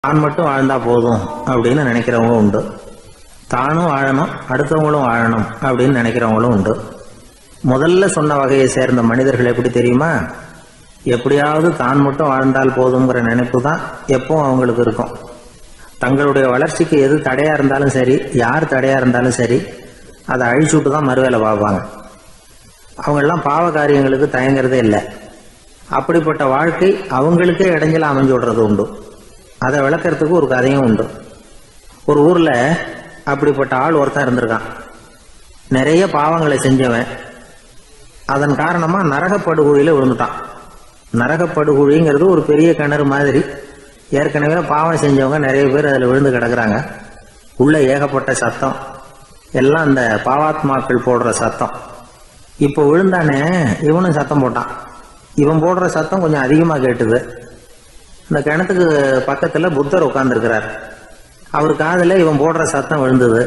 தான் மட்டும் வாழ்ந்தா போதும் அப்படின்னு நினைக்கிறவங்க உண்டு. தானும் வாழணும், அடுத்தவங்களும் வாழணும் அப்படின்னு நினைக்கிறவங்களும் உண்டு. முதல்ல சொன்ன வகையை சேர்ந்த மனிதர்கள் எப்படி தெரியுமா? எப்படியாவது தான் மட்டும் வாழ்ந்தால் போதுங்கிற நினைப்பு தான் எப்பவும் அவங்களுக்கு இருக்கும். தங்களுடைய வளர்ச்சிக்கு எது தடையா இருந்தாலும் சரி, யார் தடையா இருந்தாலும் சரி, அதை அழிச்சுட்டு தான் மறுவேலை பார்ப்பாங்க. அவங்கெல்லாம் பாவ காரியங்களுக்கு தயங்குறதே இல்லை. அப்படிப்பட்ட வாழ்க்கை அவங்களுக்கே இடைஞ்சல அமைஞ்சு விடுறது உண்டு. அதை விளக்கறதுக்கு ஒரு கதையும் உண்டு. ஒரு ஊர்ல அப்படிப்பட்ட ஆள் ஒருத்தன் இருந்திருக்கான். நிறைய பாவங்களை செஞ்சவன். அதன் காரணமா நரகப்படுகொழியில விழுந்துட்டான். நரகப்படுகொழிங்கிறது ஒரு பெரிய கிணறு மாதிரி. ஏற்கனவே பாவம் செஞ்சவங்க நிறைய பேர் அதில் விழுந்து கிடக்குறாங்க. உள்ள ஏகப்பட்ட சத்தம், எல்லாம் அந்த பாவாத்மாக்கள் போடுற சத்தம். இப்போ விழுந்தானே இவனும் சத்தம் போட்டான். இவன் போடுற சத்தம் கொஞ்சம் அதிகமா கேட்டுது. இந்த கிணத்துக்கு பக்கத்துல புத்தர் உட்கார்ந்துருக்கிறார். அவர் காதுல இவன் போடுற சத்தம் விழுந்தது.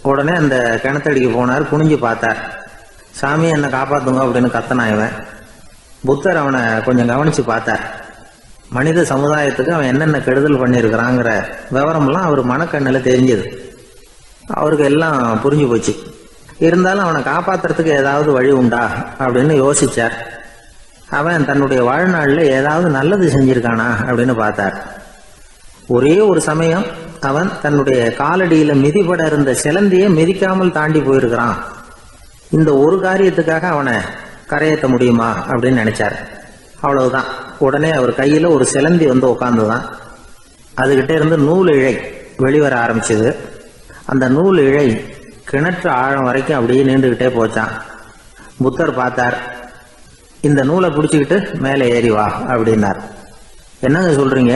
உடனே அந்த கிணத்தடிக்கு போனார். குனிஞ்சு பார்த்தார். சாமி என்னை காப்பாத்துங்க அப்படின்னு கத்தனான் இவன். புத்தர் அவனை கொஞ்சம் கவனிச்சு பார்த்தார். மனித சமுதாயத்துக்கு அவன் என்னென்ன கெடுதல் பண்ணியிருக்கிறாங்கிற விவரம்லாம் அவர் மனக்கண்ணில் தெரிஞ்சது. அவருக்கு எல்லாம் புரிஞ்சு போச்சு. இருந்தாலும் அவனை காப்பாத்துறதுக்கு ஏதாவது வழி உண்டா அப்படின்னு யோசிச்சார். அவன் தன்னுடைய வாழ்நாளில் ஏதாவது நல்லது செஞ்சிருக்கானா அப்படின்னு பார்த்தார். ஒரே ஒரு சமயம் அவன் தன்னுடைய காலடியில மிதிபட இருந்த சிலந்தியை மிதிக்காமல் தாண்டி போயிருக்கிறான். இந்த ஒரு காரியத்துக்காக அவனை கரையேற்ற முடியுமா அப்படின்னு நினைச்சார். அவ்வளவுதான். உடனே அவர் கையில ஒரு சிலந்தி வந்து உட்கார்ந்துதான். அதுகிட்ட இருந்து நூல் இழை வெளிவர ஆரம்பிச்சது. அந்த நூல் இழை கிணற்று ஆழம் வரைக்கும் அப்படியே நீண்டுகிட்டே போச்சான். புத்தர் பார்த்தார். இந்த நூலை பிடிச்சிக்கிட்டு மேலே ஏறி வா அப்படின்னார். என்னங்க சொல்றீங்க?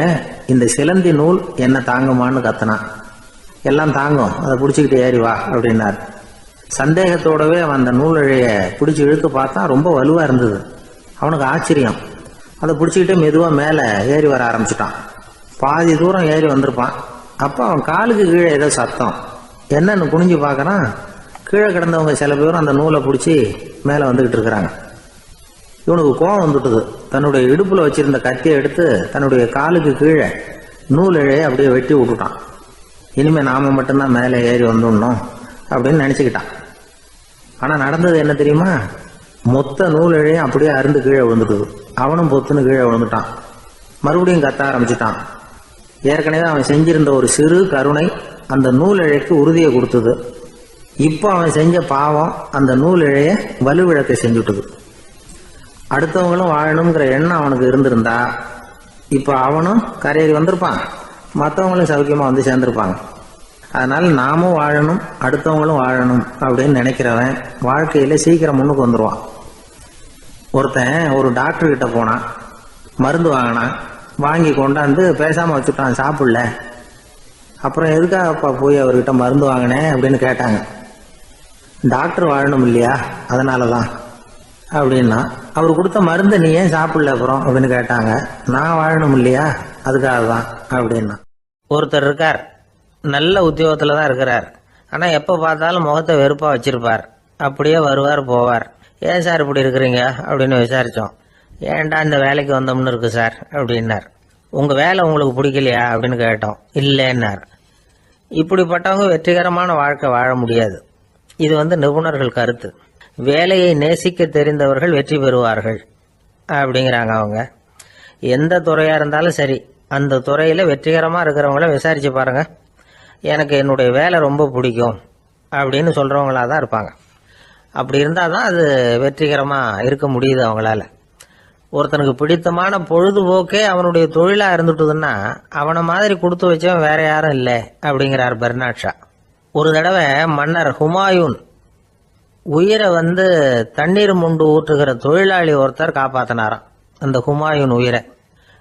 இந்த சிலந்தி நூல் என்ன தாங்குமான்னு கத்தனான். எல்லாம் தாங்கும், அதை பிடிச்சிக்கிட்டு ஏறி வா அப்படின்னார். சந்தேகத்தோடவே அவன் அந்த நூல் இழைய பிடிச்சி இழுத்து பார்த்தா ரொம்ப வலுவா இருந்தது. அவனுக்கு ஆச்சரியம். அதை பிடிச்சிக்கிட்டு மெதுவா மேலே ஏறி வர ஆரம்பிச்சுட்டான். பாதி தூரம் ஏறி வந்திருப்பான். அப்போ அவன் காலுக்கு கீழே ஏதோ சத்தம். என்னன்னு குனிஞ்சு பார்க்கறான். கீழே கிடந்தவங்க சில பேரும் அந்த நூலை பிடிச்சி மேலே வந்துகிட்டு இருக்கிறாங்க. இவனுக்கு கோபம் வந்துட்டுது. தன்னுடைய இடுப்புல வச்சிருந்த கத்தியை எடுத்து தன்னுடைய காலுக்கு கீழே நூல் இழையை அப்படியே வெட்டி விட்டுட்டான். இனிமே நாம மட்டும்தான் மேலே ஏறி வந்துடணும் அப்படின்னு நினைச்சுக்கிட்டான். ஆனா நடந்தது என்ன தெரியுமா? மொத்த நூல் இழையும் அப்படியே அருந்து கீழே விழுந்துட்டுது. அவனும் பொத்துன்னு கீழே விழுந்துட்டான். மறுபடியும் கத்த ஆரம்பிச்சுட்டான். ஏற்கனவே அவன் செஞ்சிருந்த ஒரு சிறு கருணை அந்த நூல் இழைக்கு உறுதியை கொடுத்தது. இப்போ அவன் செஞ்ச பாவம் அந்த நூல் இழைய வலுவிழக்க செஞ்சுட்டுது. அடுத்தவங்களும் வாழணுங்கிற எண்ணம் அவனுக்கு இருந்திருந்தா இப்ப அவனும் கரையேறி வந்திருப்பான், மற்றவங்களும் சௌக்கியமா வந்து சேர்ந்திருப்பாங்க. அதனால நாமும் வாழணும், அடுத்தவங்களும் வாழணும் அப்படின்னு நினைக்கிறவன் வாழ்க்கையில சீக்கிரம் முன்னுக்கு வந்துருவான். ஒருத்தன் ஒரு டாக்டர் கிட்ட போனான். மருந்து வாங்கினான். வாங்கி கொண்டாந்து பேசாம வச்சுட்டான், சாப்பிடல. அப்புறம் எதுக்காகப்பா போய் அவர்கிட்ட மருந்து வாங்கினேன் அப்படின்னு கேட்டாங்க. டாக்டர் வாழணும் இல்லையா, அதனாலதான் அப்படின்னா. அவர் கொடுத்த மருந்து நீ ஏன் சாப்பிடல அப்புறம் அப்படின்னு கேட்டாங்க. நான் வாழணும் இல்லையா, அதுக்காக தான் அப்படின்னா. ஒருத்தர் இருக்கார், நல்ல உத்தியோகத்துல தான் இருக்கிறார். ஆனா எப்ப பார்த்தாலும் முகத்தை வெறுப்பா வச்சிருப்பார். அப்படியே வருவார் போவார். ஏன் சார் இப்படி இருக்கிறீங்க அப்படின்னு விசாரிச்சோம். ஏன்டா இந்த வேலைக்கு வந்தோம்னு இருக்கு சார் அப்படின்னார். உங்க வேலை உங்களுக்கு பிடிக்கலையா அப்படின்னு கேட்டோம். இல்லைன்னார். இப்படிப்பட்டவங்க வெற்றிகரமான வாழ்க்கை வாழ முடியாது. இது நிபுணர்கள் கருத்து. வேலையை நேசிக்க தெரிந்தவர்கள் வெற்றி பெறுவார்கள் அப்படிங்கிறாங்க அவங்க. எந்த துறையா இருந்தாலும் சரி, அந்த துறையில வெற்றிகரமா இருக்கிறவங்கள விசாரிச்சு பாருங்க. எனக்கு என்னுடைய வேலை ரொம்ப பிடிக்கும் அப்படின்னு சொல்றவங்களா தான் இருப்பாங்க. அப்படி இருந்தாதான் அது வெற்றிகரமா இருக்க முடியுது அவங்களால. ஒருத்தனுக்கு பிடித்தமான பொழுதுபோக்கே அவனுடைய தொழிலா இருந்துட்டுதுன்னா அவனை மாதிரி கொடுத்து வச்சவன் வேற யாரும் இல்லை அப்படிங்கிறார் பெர்னாட் ஷா. ஒரு தடவை மன்னர் ஹுமாயூன் உயிரை தண்ணீர் முண்டு ஊற்றுகிற தொழிலாளி ஒருத்தர் காப்பாத்தினாராம் அந்த ஹுமாயூன் உயிரை.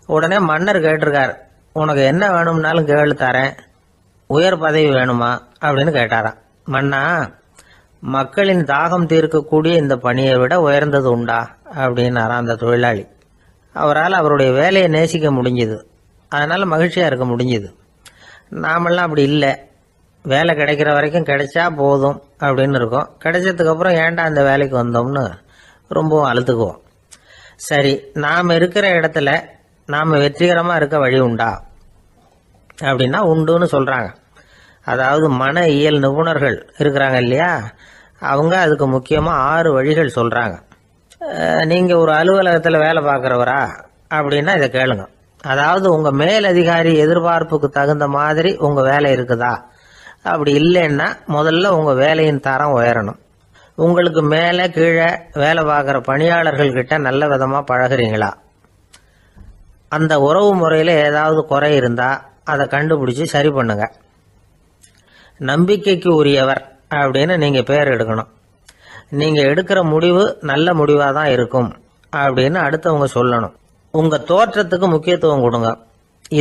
உடனே மன்னர் கேட்டிருக்கார், உனக்கு என்ன வேணும்னாலும் கேளு தரேன், உயர் பதவி வேணுமா அப்படின்னு கேட்டாராம். மன்னா, மக்களின் தாகம் தீர்க்கக்கூடிய இந்த பணியை விட உயர்ந்தது உண்டா அப்படின்னாராம் அந்த தொழிலாளி. அவரால் அவருடைய வேலையை நேசிக்க முடிஞ்சுது. அதனால மகிழ்ச்சியா இருக்க முடிஞ்சுது. நாமெல்லாம் அப்படி இல்லை. வேலை கிடைக்கிற வரைக்கும் கிடைச்சா போதும் அப்படின்னு இருக்கோம். கிடைச்சதுக்கு அப்புறம் ஏன்டா அந்த வேலைக்கு வந்தோம்னு ரொம்பவும் அழுத்துக்குவோம். சரி, நாம் இருக்கிற இடத்துல நாம் வெற்றிகரமா இருக்க வழி உண்டா? அப்படின்னா உண்டுன்னு சொல்கிறாங்க. அதாவது மன இயல் நிபுணர்கள் இருக்கிறாங்க இல்லையா, அவங்க அதுக்கு முக்கியமாக 6 வழிகள் சொல்கிறாங்க. நீங்கள் ஒரு அலுவலகத்தில் வேலை பார்க்குறவரா அப்படின்னா இதை கேளுங்க. அதாவது உங்கள் மேலதிகாரி எதிர்பார்ப்புக்கு தகுந்த மாதிரி உங்கள் வேலை இருக்குதா? அப்படி இல்லைன்னா முதல்ல உங்கள் வேலையின் தரம் உயரணும். உங்களுக்கு மேலே கீழே வேலை பார்க்குற பணியாளர்கள்கிட்ட நல்ல விதமாக பழகுறீங்களா? அந்த உறவு முறையில் ஏதாவது குறை இருந்தால் அதை கண்டுபிடிச்சி சரி பண்ணுங்க. நம்பிக்கைக்கு உரியவர் அப்படின்னு நீங்கள் பேர் எடுக்கணும். நீங்கள் எடுக்கிற முடிவு நல்ல முடிவாக தான் இருக்கும் அப்படின்னு அடுத்தவங்க சொல்லணும். உங்கள் தோற்றத்துக்கு முக்கியத்துவம் கொடுங்க.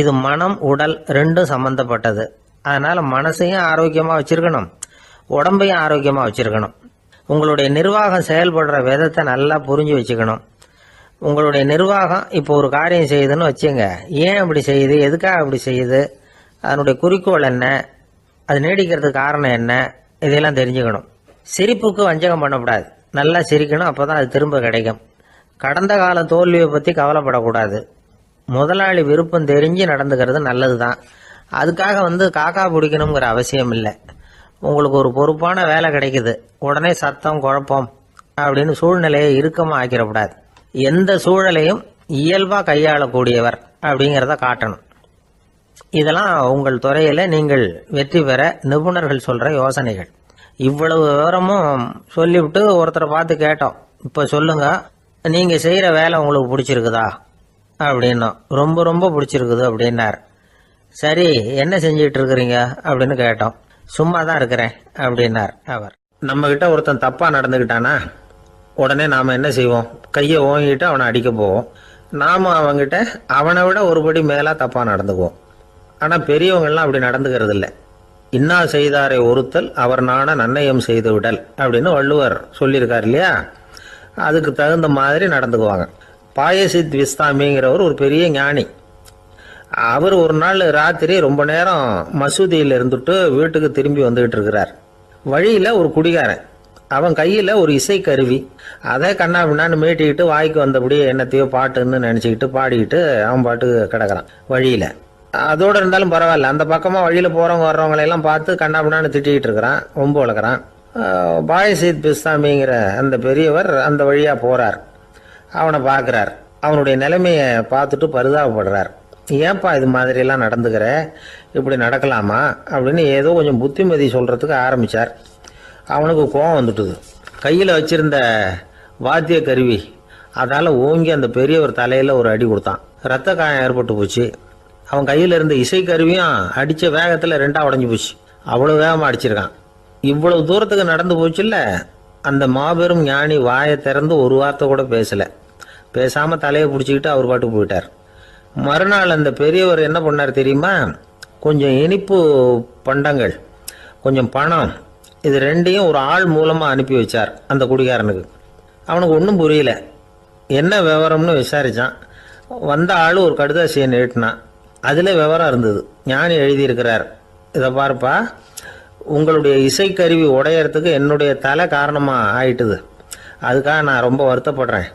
இது மனம் உடல் ரெண்டும் சம்பந்தப்பட்டது. அதனால் மனசையும் ஆரோக்கியமாக வச்சுருக்கணும், உடம்பையும் ஆரோக்கியமாக வச்சுருக்கணும். உங்களுடைய நிர்வாகம் செயல்படுற விதத்தை நல்லா புரிஞ்சு வச்சுக்கணும். உங்களுடைய நிர்வாகம் இப்போ ஒரு காரியம் செய்யுதுன்னு வச்சுங்க, ஏன் அப்படி செய்யுது, எதுக்காக அப்படி செய்யுது, அதனுடைய குறிக்கோள் என்ன, அது நீடிக்கிறதுக்கு காரணம் என்ன, இதையெல்லாம் தெரிஞ்சுக்கணும். சிரிப்புக்கு வஞ்சகம் பண்ணக்கூடாது, நல்லா சிரிக்கணும், அப்போ தான் அது திரும்ப கிடைக்கும். கடந்த கால தோல்வியை பற்றி கவலைப்படக்கூடாது. முதலாளி விருப்பம் தெரிஞ்சு நடந்துக்கிறது நல்லது தான். அதுக்காக காக்கா பிடிக்கணுங்கிற அவசியம் இல்லை. உங்களுக்கு ஒரு பொறுப்பான வேலை கிடைக்குது, உடனே சத்தம் குழப்பம் அப்படின்னு சூழ்நிலையை இறுக்கமாக ஆக்கிடக்கூடாது. எந்த சூழலையும் இயல்பாக கையாளக்கூடியவர் அப்படிங்கிறத காட்டணும். இதெல்லாம் உங்கள் துறையில் நீங்கள் வெற்றி பெற நிபுணர்கள் சொல்கிற யோசனைகள். இவ்வளவு விவரமும் சொல்லிவிட்டு ஒருத்தரை பார்த்து கேட்டோம், இப்போ சொல்லுங்க, நீங்கள் செய்கிற வேலை உங்களுக்கு பிடிச்சிருக்குதா அப்படின்னா. ரொம்ப ரொம்ப பிடிச்சிருக்குது அப்படின்னார். சரி, என்ன செஞ்சிட்டு இருக்கிறீங்க அப்படின்னு கேட்டோம். சும்மா தான் இருக்கிறேன் அப்படின்னார் அவர். நம்மகிட்ட ஒருத்தன் தப்பாக நடந்துக்கிட்டானா உடனே நாம் என்ன செய்வோம்? கையை ஓங்கிட்டு அவனை அடிக்க போவோம். நாம் அவங்ககிட்ட அவனை விட ஒருபடி மேலாக தப்பாக நடந்துக்குவோம். ஆனால் பெரியவங்கள்லாம் அப்படி நடந்துக்கிறது இல்லை. இன்னா செய்தாரை ஒருத்தல் அவர் நாண நன்னயம் செய்து விடல் அப்படின்னு வள்ளுவர் சொல்லியிருக்கார் இல்லையா, அதுக்கு தகுந்த மாதிரி நடந்துக்குவாங்க. பாயசித் விஸ்தாமிங்கிறவர் ஒரு பெரிய ஞானி. அவர் ஒரு நாள் ராத்திரி ரொம்ப நேரம் மசூதியில் இருந்துட்டு வீட்டுக்கு திரும்பி வந்துகிட்டு இருக்கிறார். வழியில் ஒரு குடிகாரன், அவன் கையில் ஒரு இசைக்கருவி, அதை கண்ணா பின்னான்னு மீட்டிக்கிட்டு வாய்க்கு வந்தபடி என்னத்தையோ பாட்டுன்னு நினச்சிக்கிட்டு பாடிக்கிட்டு அவன் பாட்டுக்கு கிடக்கிறான் வழியில். அதோடு இருந்தாலும் பரவாயில்ல, அந்த பக்கமாக வழியில் போகிறவங்க வர்றவங்களையெல்லாம் பார்த்து கண்ணா பின்னான்னு திட்டிக்கிட்டு இருக்கிறான், ரொம்ப வளர்க்குறான். பாயசித் பிஸ்தாமிங்கிற அந்த பெரியவர் அந்த வழியாக போகிறார். அவனை பார்க்குறார். அவனுடைய நிலைமையை பார்த்துட்டு பரிதாபப்படுறார். ஏன்பா இது மாதிரிலாம் நடந்துக்கிற, இப்படி நடக்கலாமா அப்படின்னு ஏதோ கொஞ்சம் புத்திமதி சொல்கிறதுக்கு ஆரம்பித்தார். அவனுக்கு கோபம் வந்துட்டுது. கையில் வச்சிருந்த வாத்திய கருவி அதால் ஓங்கி அந்த பெரியவர் தலையில் ஒரு அடி கொடுத்தான். ரத்த காயம் ஏற்பட்டு போச்சு. அவன் கையில் இருந்த இசைக்கருவியும் அடித்த வேகத்தில் 2ஆக உடஞ்சி போச்சு. அவ்வளோ வேகமாக அடிச்சிருக்கான். இவ்வளவு தூரத்துக்கு நடந்து போச்சுல்ல, அந்த மாபெரும் ஞானி வாயை திறந்து ஒரு வார்த்தை கூட பேசலை. பேசாமல் தலையை பிடிச்சிக்கிட்டு அவர் பாட்டுக்கு போயிட்டார். மறுநாள் அந்த பெரியவர் என்ன பண்ணார் தெரியுமா? கொஞ்சம் இனிப்பு பண்டங்கள், கொஞ்சம் பணம், இது ரெண்டையும் ஒரு ஆள் மூலமாக அனுப்பி வச்சார் அந்த குடிகாரனுக்கு. அவனுக்கு ஒன்றும் புரியல. என்ன விவரம்னு விசாரித்தான். வந்த ஆள் ஒரு கடுதாசியை நீட்டினான். அதில் விவரம் இருந்தது. ஞானி எழுதியிருக்கிறார், இதை பாருப்பா, உங்களுடைய இசைக்கருவி உடையறதுக்கு என்னுடைய தலை காரணமாக ஆயிட்டுது. அதுக்காக நான் ரொம்ப வருத்தப்படுறேன்.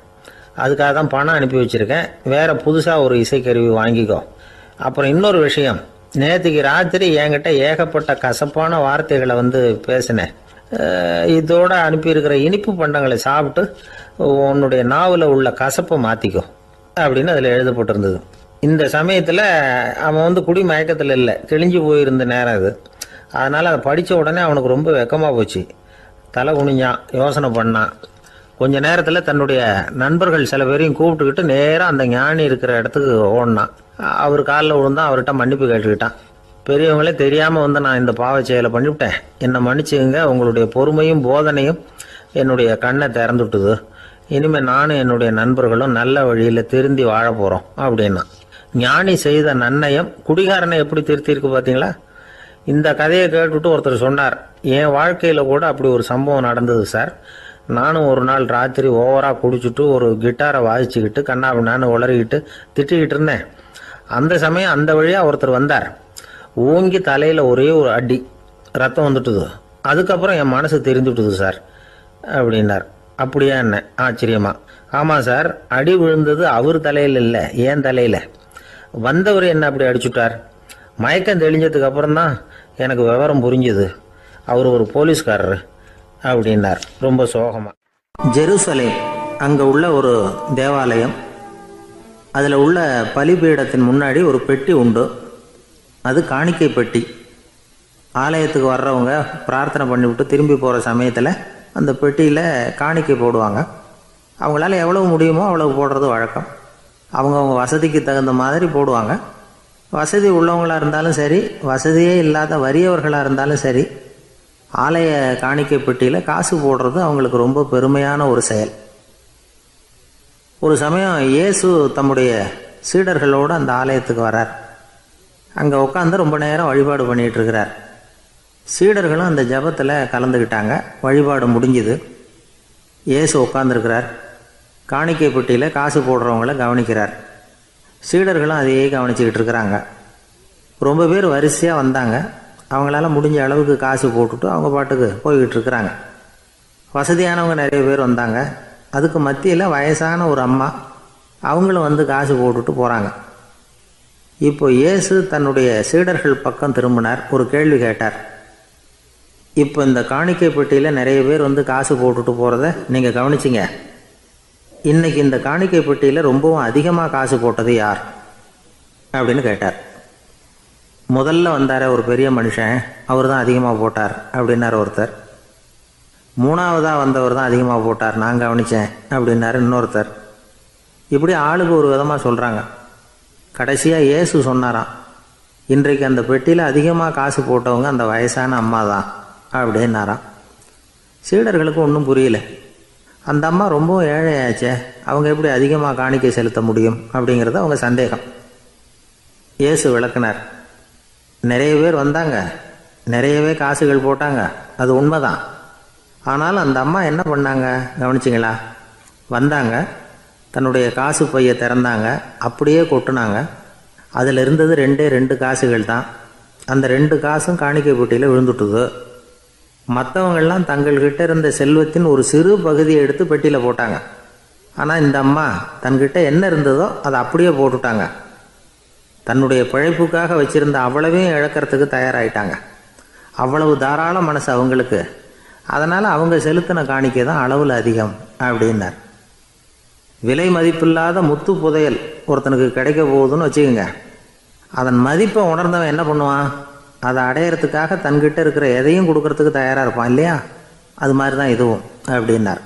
அதுக்காக தான் பணம் அனுப்பி வச்சுருக்கேன். வேறு புதுசாக ஒரு இசைக்கருவி வாங்கிக்கோ. அப்புறம் இன்னொரு விஷயம், நேற்றுக்கு ராத்திரி என்கிட்ட ஏகப்பட்ட கசப்பான வார்த்தைகளை பேசினேன். இதோடு அனுப்பியிருக்கிற இனிப்பு பண்டங்களை சாப்பிட்டு உன்னுடைய நாவில் உள்ள கசப்பை மாற்றிக்கோ அப்படின்னு அதில் எழுதப்பட்டிருந்தது. இந்த சமயத்தில் அவன் குடி மயக்கத்தில் இல்லை, தெளிஞ்சு போயிருந்த நேரம் அது. அதனால் அதை படித்த உடனே அவனுக்கு ரொம்ப வெக்கமாக போச்சு. தலை குனிஞ்சான், யோசனை பண்ணான். கொஞ்ச நேரத்தில் தன்னுடைய நண்பர்கள் சில பேரையும் கூப்பிட்டுக்கிட்டு நேராக அந்த ஞானி இருக்கிற இடத்துக்கு ஓடினான். அவர் காலில் விழுந்தான். அவர்கிட்ட மன்னிப்பு கேட்டுக்கிட்டான். பெரியவங்களே தெரியாமல் நான் இந்த பாவ செயலை பண்ணிவிட்டேன், என்னை மன்னிச்சுங்க. உங்களுடைய பொறுமையும் போதனையும் என்னுடைய கண்ணை திறந்துட்டுது. இனிமேல் நானும் என்னுடைய நண்பர்களும் நல்ல வழியில் திருந்தி வாழ போகிறோம் அப்படின்னா. ஞானி செய்த நன்னயம் குடிகாரனை எப்படி திருத்திருக்கு பார்த்தீங்களா? இந்த கதையை கேட்டுவிட்டு ஒருத்தர் சொன்னார், என் வாழ்க்கையில் கூட அப்படி ஒரு சம்பவம் நடந்தது சார். நானும் ஒரு நாள் ராத்திரி ஓவராக குடிச்சிட்டு ஒரு கிட்டாரை வாசிச்சுக்கிட்டு கண்ணாபின்னான்னு உளறிக்கிட்டு திட்டிக்கிட்டு இருந்தேன். அந்த சமயம் அந்த வழியாக ஒருத்தர் வந்தார். ஓங்கி தலையில் ஒரே ஒரு அடி, ரத்தம் வந்துட்டுது. அதுக்கப்புறம் என் மனசு தெரிந்துவிட்டுது சார் அப்படின்னார். அப்படியா என்ன ஆச்சரியமா? ஆமாம் சார், அடி விழுந்தது அவர் தலையில் இல்லை, என் தலையில். வந்தவர் என்ன அப்படி அடிச்சுட்டார்? மயக்கம் தெளிஞ்சதுக்கு அப்புறம்தான் எனக்கு விவரம் புரிஞ்சுது, அவர் ஒரு போலீஸ்காரர் அப்படின்னார் ரொம்ப சோகமாக. ஜெருசலேம் அங்கே உள்ள ஒரு தேவாலயம், அதில் உள்ள பலிபீடத்தின் முன்னாடி ஒரு பெட்டி உண்டு. அது காணிக்கை பெட்டி. ஆலயத்துக்கு வர்றவங்க பிரார்த்தனை பண்ணிவிட்டு திரும்பி போகிற சமயத்தில் அந்த பெட்டியில் காணிக்கை போடுவாங்க. அவங்களால எவ்வளவு முடியுமோ அவ்வளவு போடுறது வழக்கம். அவங்கவுங்க வசதிக்கு தகுந்த மாதிரி போடுவாங்க. வசதி உள்ளவங்களாக இருந்தாலும் சரி, வசதியே இல்லாத வறியவர்களாக இருந்தாலும் சரி, ஆலய காணிக்கை பெட்டியில் காசு போடுறது அவங்களுக்கு ரொம்ப பெருமையான ஒரு செயல். ஒரு சமயம் இயேசு தம்முடைய சீடர்களோடு அந்த ஆலயத்துக்கு வரார். அங்கே உட்காந்து ரொம்ப நேரம் வழிபாடு பண்ணிகிட்டு இருக்கிறார். சீடர்களும் அந்த ஜபத்தில் கலந்துக்கிட்டாங்க. வழிபாடு முடிஞ்சுது. இயேசு உட்காந்துருக்கிறார். காணிக்கை பெட்டியில் காசு போடுறவங்கள கவனிக்கிறார். சீடர்களும் அதையே கவனிச்சுக்கிட்டு இருக்கிறாங்க. ரொம்ப பேர் வரிசையாக வந்தாங்க. அவங்களால முடிஞ்ச அளவுக்கு காசு போட்டுட்டு அவங்க பாட்டுக்கு போய்கிட்டு இருக்கிறாங்க. வசதியானவங்க நிறைய பேர் வந்தாங்க. அதுக்கு மத்தியில் வயசான ஒரு அம்மா, அவங்களும் வந்து காசு போட்டுட்டு போகிறாங்க. இப்போ இயேசு தன்னுடைய சீடர்கள் பக்கம் திரும்பினார். ஒரு கேள்வி கேட்டார். இப்போ இந்த காணிக்கை பெட்டியில் நிறைய பேர் வந்து காசு போட்டுட்டு போகிறத நீங்கள் கவனிச்சிங்க. இன்றைக்கி இந்த காணிக்கை பெட்டியில் ரொம்பவும் அதிகமாக காசு போட்டது யார் அப்படின்னு கேட்டார். முதல்ல வந்தார் ஒரு பெரிய மனுஷன், அவர் தான் அதிகமாக போட்டார் அப்படின்னார் ஒருத்தர். மூணாவதாக வந்தவர் தான் அதிகமாக போட்டார், நான் கவனித்தேன் அப்படின்னாரு இன்னொருத்தர். இப்படி ஆளுக்கு ஒரு விதமாக சொல்கிறாங்க. கடைசியாக இயேசு சொன்னாராம், இன்றைக்கு அந்த பெட்டியில் அதிகமாக காசு போட்டவங்க அந்த வயசான அம்மா தான் அப்படின்னாராம். சீடர்களுக்கு ஒன்றும் புரியல. அந்த அம்மா ரொம்பவும் ஏழையாச்சே, அவங்க எப்படி அதிகமாக காணிக்கை செலுத்த முடியும் அப்படிங்கிறது அவங்க சந்தேகம். இயேசு விளக்குனார். நிறைய பேர் வந்தாங்க, நிறையவே காசுகள் போட்டாங்க, அது உண்மைதான். ஆனால் அந்த அம்மா என்ன பண்ணாங்க கவனிச்சிங்களா? வந்தாங்க, தன்னுடைய காசு பையை திறந்தாங்க, அப்படியே கொட்டுனாங்க. அதில் இருந்தது 2 காசுகள் தான். அந்த 2 காசும் காணிக்கை பெட்டியில் விழுந்துட்டுது. மற்றவங்கள்லாம் தங்கள்கிட்ட இருந்த செல்வத்தின் ஒரு சிறு பகுதியை எடுத்து பெட்டியில் போட்டாங்க. ஆனால் இந்த அம்மா தன்கிட்ட என்ன இருந்ததோ அதை அப்படியே போட்டுட்டாங்க. தன்னுடைய பிழைப்புக்காக வச்சுருந்த அவ்வளவையும் இழக்கிறதுக்கு தயாராகிட்டாங்க. அவ்வளவு தாராள மனசு அவங்களுக்கு. அதனால் அவங்க செலுத்தின காணிக்கை தான் அளவில் அதிகம் அப்படின்னார். விலை மதிப்பில்லாத முத்து புதையல் ஒருத்தனுக்கு கிடைக்க போகுதுன்னு வச்சுக்கோங்க. அதன் மதிப்பை உணர்ந்தவன் என்ன பண்ணுவான்? அதை அடையிறதுக்காக தன்கிட்ட இருக்கிற எதையும் கொடுக்கறதுக்கு தயாராக இருப்பான் இல்லையா? அது மாதிரி தான் இதுவும் அப்படின்னார்.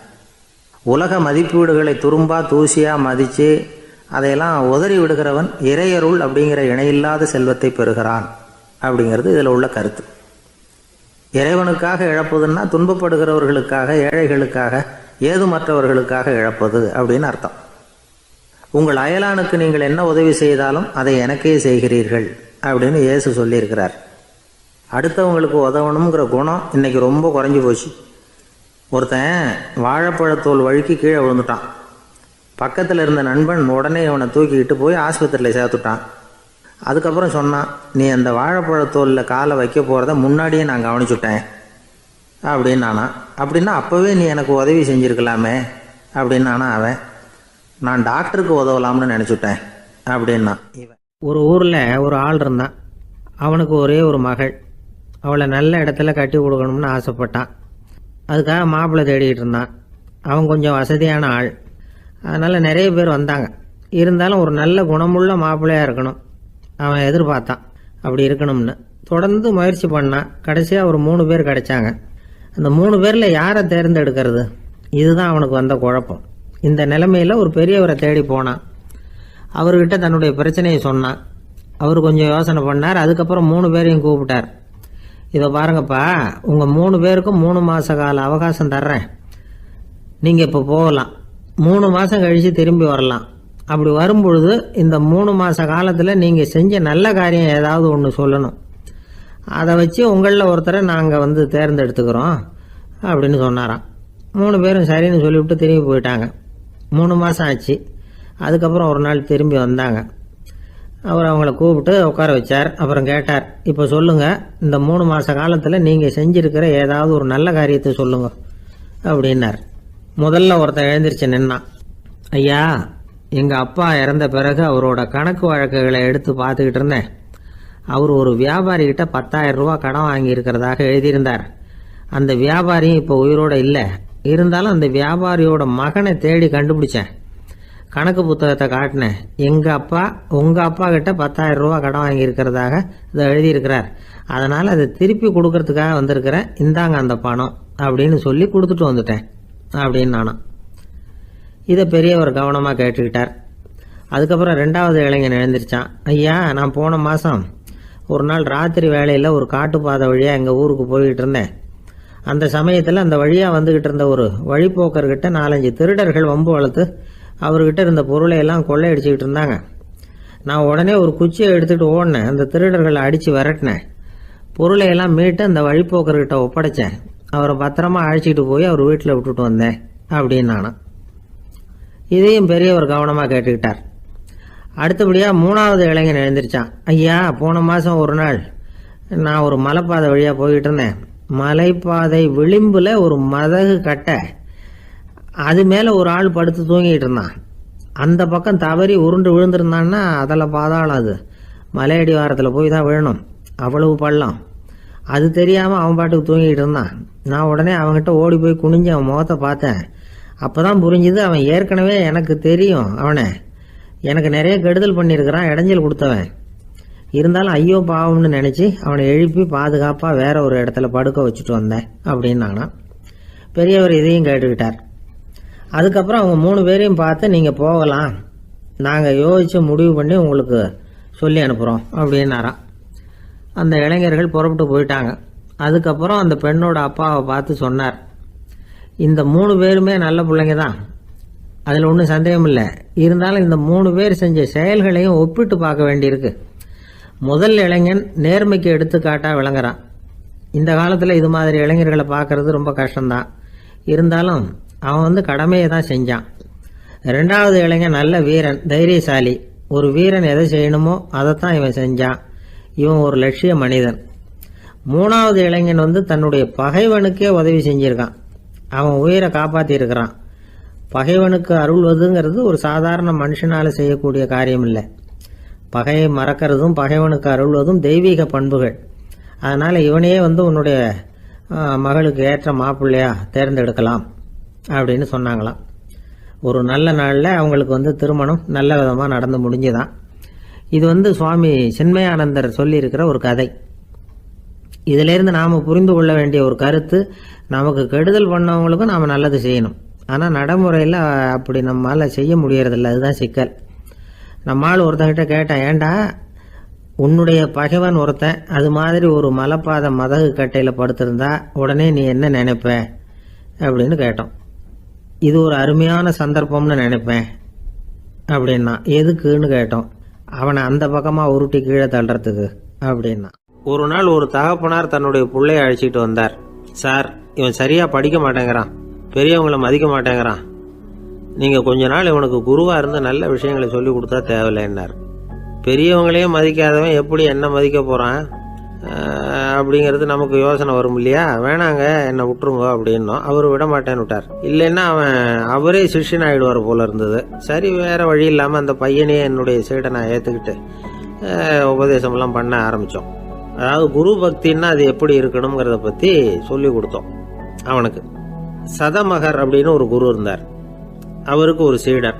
உலக மதிப்பீடுகளை துரும்பா தூசியாக மதித்து அதையெல்லாம் உதறி விடுகிறவன் இறையருள் அப்படிங்கிற இணையில்லாத செல்வத்தை பெறுகிறான் அப்படிங்கிறது இதில் உள்ள கருத்து. இறைவனுக்காக இழப்பதுன்னா துன்பப்படுகிறவர்களுக்காக, ஏழைகளுக்காக, ஏதுமற்றவர்களுக்காக இழப்பது அப்படின்னு அர்த்தம். உங்கள் அயலானுக்கு நீங்கள் என்ன உதவி செய்தாலும் அதை எனக்கே செய்கிறீர்கள் அப்படின்னு இயேசு சொல்லியிருக்கிறார். அடுத்தவங்களுக்கு உதவணுங்கிற குணம் இன்றைக்கி ரொம்ப குறைஞ்சி போச்சு. ஒருத்தன் வாழைப்பழத்தோல் வழுக்கி கீழே விழுந்துட்டான். பக்கத்தில் இருந்த நண்பன் உடனே இவனை தூக்கிக்கிட்டு போய் ஆஸ்பத்திரியில் சேர்த்துட்டான். அதுக்கப்புறம் சொன்னான், நீ அந்த வாழைப்பழத்தோலில் காலை வைக்க போகிறத முன்னாடியே நான் கவனிச்சுட்டேன் அப்படின்னு நானா. அப்படின்னா அப்போவே நீ எனக்கு உதவி செஞ்சுருக்கலாமே அப்படின்னு நானா. அவன், நான் டாக்டருக்கு உதவலாம்னு நினச்சிட்டேன் அப்படின்னா. ஒரு ஊரில் ஒரு ஆள் இருந்தான். அவனுக்கு ஒரே ஒரு மகள். அவளை நல்ல இடத்துல கட்டி கொடுக்கணும்னு ஆசைப்பட்டான். அதுக்காக மாப்பிள்ளை தேடிக்கிட்டு இருந்தான். அவன் கொஞ்சம் வசதியான ஆள். அதனால் நிறைய பேர் வந்தாங்க. இருந்தாலும் ஒரு நல்ல குணமுள்ள மாப்பிள்ளையாக இருக்கணும் அவன் எதிர்பார்த்தான். அப்படி இருக்கணும்னு தொடர்ந்து முயற்சி பண்ணான். கடைசியாக ஒரு 3 பேர் கிடைச்சாங்க. அந்த 3 பேரில் யாரை தேர்ந்தெடுக்கிறது? இதுதான் அவனுக்கு வந்த குழப்பம். இந்த நிலைமையில் ஒரு பெரியவரை தேடி போனான். அவர்கிட்ட தன்னுடைய பிரச்சனையை சொன்னான். அவர் கொஞ்சம் யோசனை பண்ணார். அதுக்கப்புறம் 3 பேரையும் கூப்பிட்டார். இதை பாருங்கப்பா, உங்கள் 3 பேருக்கும் 3 மாத கால அவகாசம் தர்றேன். நீங்கள் இப்போ போகலாம். 3 மாதம் கழித்து திரும்பி வரலாம். அப்படி வரும்பொழுது இந்த 3 மாத காலத்தில் நீங்கள் செஞ்ச நல்ல காரியம் ஏதாவது ஒன்று சொல்லணும். அதை வச்சு உங்களில் ஒருத்தரை நாங்கள் தேர்ந்தெடுத்துக்கிறோம் அப்படின்னு சொன்னாராம். 3 பேரும் சரின்னு சொல்லிவிட்டு திரும்பி போயிட்டாங்க. 3 மாதம் ஆச்சு. அதுக்கப்புறம் ஒரு நாள் திரும்பி வந்தாங்க. அவர் அவங்கள கூப்பிட்டு உட்கார வச்சார். அப்புறம் கேட்டார், இப்போ சொல்லுங்கள், இந்த 3 மாத காலத்தில் நீங்கள் செஞ்சுருக்கிற ஏதாவது ஒரு நல்ல காரியத்தை சொல்லுங்க அப்படின்னார். முதல்ல ஒருத்தன் எழுந்திரிச்சு நின்னான். ஐயா, எங்கள் அப்பா இறந்த பிறகு அவரோட கணக்கு வழக்குகளை எடுத்து பார்த்துக்கிட்டு இருந்தேன். அவர் ஒரு வியாபாரிகிட்ட 10,000 ரூபா கடன் வாங்கியிருக்கிறதாக எழுதியிருந்தார். அந்த வியாபாரியும் இப்போ உயிரோடு இல்லை. இருந்தாலும் அந்த வியாபாரியோட மகனை தேடி கண்டுபிடிச்சேன். கணக்கு புத்தகத்தை காட்டினேன். எங்கள் அப்பா உங்கள் அப்பா கிட்ட 10,000 ரூபா கடன் வாங்கியிருக்கிறதாக இதை எழுதியிருக்கிறார். அதனால் அதை திருப்பி கொடுக்கறதுக்காக வந்திருக்கிறேன். இந்தாங்க அந்த பணம் அப்படின்னு சொல்லி கொடுத்துட்டு வந்துட்டேன் அப்படின்னு நானும். இதை பெரியவர் கவனமாக கேட்டுக்கிட்டார். அதுக்கப்புறம் 2வது இளைஞன் எழுந்திருச்சான். ஐயா, நான் போன மாதம் ஒரு நாள் ராத்திரி வேளையில் ஒரு காட்டுப்பாதை வழியாக எங்கள் ஊருக்கு போய்கிட்டு இருந்தேன். அந்த சமயத்தில் அந்த வழியாக வந்துக்கிட்டு இருந்த ஒரு வழிப்போக்கர்கிட்ட 4-5 திருடர்கள் வம்பு வளர்த்து அவர்கிட்ட இருந்த பொருளை எல்லாம் கொள்ளையடிச்சிக்கிட்டு இருந்தாங்க. நான் உடனே ஒரு குச்சியை எடுத்துகிட்டு ஓடினேன். அந்த திருடர்களை அடித்து விரட்டினேன். பொருளை எல்லாம் மீட்டு அந்த வழிப்போக்கர்கிட்ட ஒப்படைச்சேன். அவரை பத்திரமா அழைச்சிட்டு போய் அவர் வீட்டில் விட்டுட்டு வந்தேன் அப்படின்னு நானும். இதையும் பெரியவர் கவனமாக கேட்டுக்கிட்டார். அடுத்தபடியாக 3வது இளைஞன் எழுந்திருச்சான். ஐயா, போன மாதம் ஒரு நாள் நான் ஒரு மலைப்பாதை வழியாக போய்கிட்டு இருந்தேன். மலைப்பாதை விளிம்பில் ஒரு மதகு கட்டை, அது மேலே ஒரு ஆள் படுத்து தூங்கிட்டு இருந்தான். அந்த பக்கம் தவறி உருண்டு விழுந்திருந்தான்னா அதில் பாதாளம். அது மலையடி வாரத்தில் போய் தான் விழணும். அவ்வளவு பள்ளம். அது தெரியாமல் அவன் பாட்டுக்கு தூங்கிட்டு இருந்தான். நான் உடனே அவன்கிட்ட ஓடி போய் குனிஞ்சு அவன் முகத்தை பார்த்தேன். அப்போ தான் புரிஞ்சுது, அவன் ஏற்கனவே எனக்கு தெரியும். அவனை எனக்கு நிறைய கெடுதல் பண்ணியிருக்கிறான், இடைஞ்சல் கொடுத்தவன். இருந்தாலும் ஐயோ பாவம்னு நினச்சி அவனை எழுப்பி பாதுகாப்பாக வேற ஒரு இடத்துல படுக்க வச்சுட்டு வந்தேன் அப்படின்னு நானா. பெரியவர் இதையும் கேட்டுக்கிட்டார். அதுக்கப்புறம் அவங்க 3 பேரையும் பார்த்து நீங்கள் போகலாம், நாங்கள் யோசித்து முடிவு பண்ணி உங்களுக்கு சொல்லி அனுப்புகிறோம் அப்படின்னாராம். அந்த இளைஞர்கள் புறப்பட்டு போயிட்டாங்க. அதுக்கப்புறம் அந்த பெண்ணோட அப்பாவை பார்த்து சொன்னார், இந்த 3 பேருமே நல்ல பிள்ளைங்க தான், அதில் ஒன்றும் சந்தேகம் இல்லை. இருந்தாலும் இந்த 3 பேர் செஞ்ச செயல்களையும் ஒப்பிட்டு பார்க்க வேண்டியிருக்கு. முதல் இளைஞன் நேர்மைக்கு எடுத்துக்காட்டாக விளங்குறான். இந்த காலத்தில் இது மாதிரி இளைஞர்களை பார்க்கறது ரொம்ப கஷ்டம்தான். இருந்தாலும் அவன் கடமையை தான் செஞ்சான். 2வது இளைஞன் நல்ல வீரன், தைரியசாலி. ஒரு வீரன் எதை செய்யணுமோ அதைத்தான் இவன் செஞ்சான். இவன் ஒரு லட்சிய மனிதன். 3வது இளைஞன் தன்னுடைய பகைவனுக்கே உதவி செஞ்சிருக்கான். அவன் உயிரை காப்பாற்றியிருக்கிறான். பகைவனுக்கு அருள்வதுங்கிறது ஒரு சாதாரண மனுஷனால் செய்யக்கூடிய காரியம் இல்லை. பகையை மறக்கிறதும் பகைவனுக்கு அருள்வதும் தெய்வீக பண்புகள். அதனால் இவனையே உன்னுடைய மகளுக்கு ஏற்ற மாப்பிள்ளையா தேர்ந்தெடுக்கலாம் அப்படின்னு சொன்னாங்களாம். ஒரு நல்ல நாளில் அவங்களுக்கு திருமணம் நல்ல விதமாக நடந்து முடிஞ்சுதான். இது சுவாமி சின்மயானந்தர் சொல்லியிருக்கிற ஒரு கதை. இதிலேருந்து நாம் புரிந்து கொள்ள வேண்டிய ஒரு கருத்து, நமக்கு கெடுதல் பண்ணவங்களுக்கும் நாம் நல்லது செய்யணும். ஆனால் நடைமுறையில் அப்படி நம்மளால் செய்ய முடியறதில்ல. அதுதான் சிக்கல். நம்மால் ஒருத்தங்கிட்ட கேட்டேன், ஏண்டா உன்னுடைய பகைவன் ஒருத்தன் அது மாதிரி ஒரு மலைப்பாதை மதகு கட்டையில் படுத்திருந்தா உடனே நீ என்ன நினைப்ப அப்படின்னு கேட்டோம். இது ஒரு அருமையான சந்தர்ப்பம்னு நினைப்பேன் அப்படின்னா. எதுக்குன்னு கேட்டோம். அவனை அந்த பக்கமாக உருட்டி கீழே தள்ளுறதுக்கு அப்படின்னா. ஒரு நாள் ஒரு தகப்பனார் தன்னுடைய பிள்ளைய அழைச்சிட்டு வந்தார். சார், இவன் சரியாக படிக்க மாட்டேங்கிறான், பெரியவங்களை மதிக்க மாட்டேங்கிறான், நீங்கள் கொஞ்ச நாள் இவனுக்கு குருவாக இருந்து நல்ல விஷயங்களை சொல்லி கொடுத்தா தேவையில்லைன்னார். பெரியவங்களையே மதிக்காதவன் எப்படி என்ன மதிக்க போகிறான் அப்படிங்கிறது நமக்கு யோசனை வரும் இல்லையா? வேணாங்க, என்னை விட்டுருங்க அப்படின்னோம். அவர் விட மாட்டேன்னு விட்டார். இல்லைன்னா அவரே சிஷ்யன் ஆகிடுவார் போல இருந்தது. சரி, வேறு வழி இல்லாமல் அந்த பையனையே என்னுடைய சீடனை ஏற்றுக்கிட்டு உபதேசமெல்லாம் பண்ண ஆரம்பித்தோம். அதாவது குரு பக்தின்னா அது எப்படி இருக்கணுங்கிறத பற்றி சொல்லி கொடுத்தோம் அவனுக்கு. சதமகர் அப்படின்னு ஒரு குரு இருந்தார். அவருக்கு ஒரு சீடர்.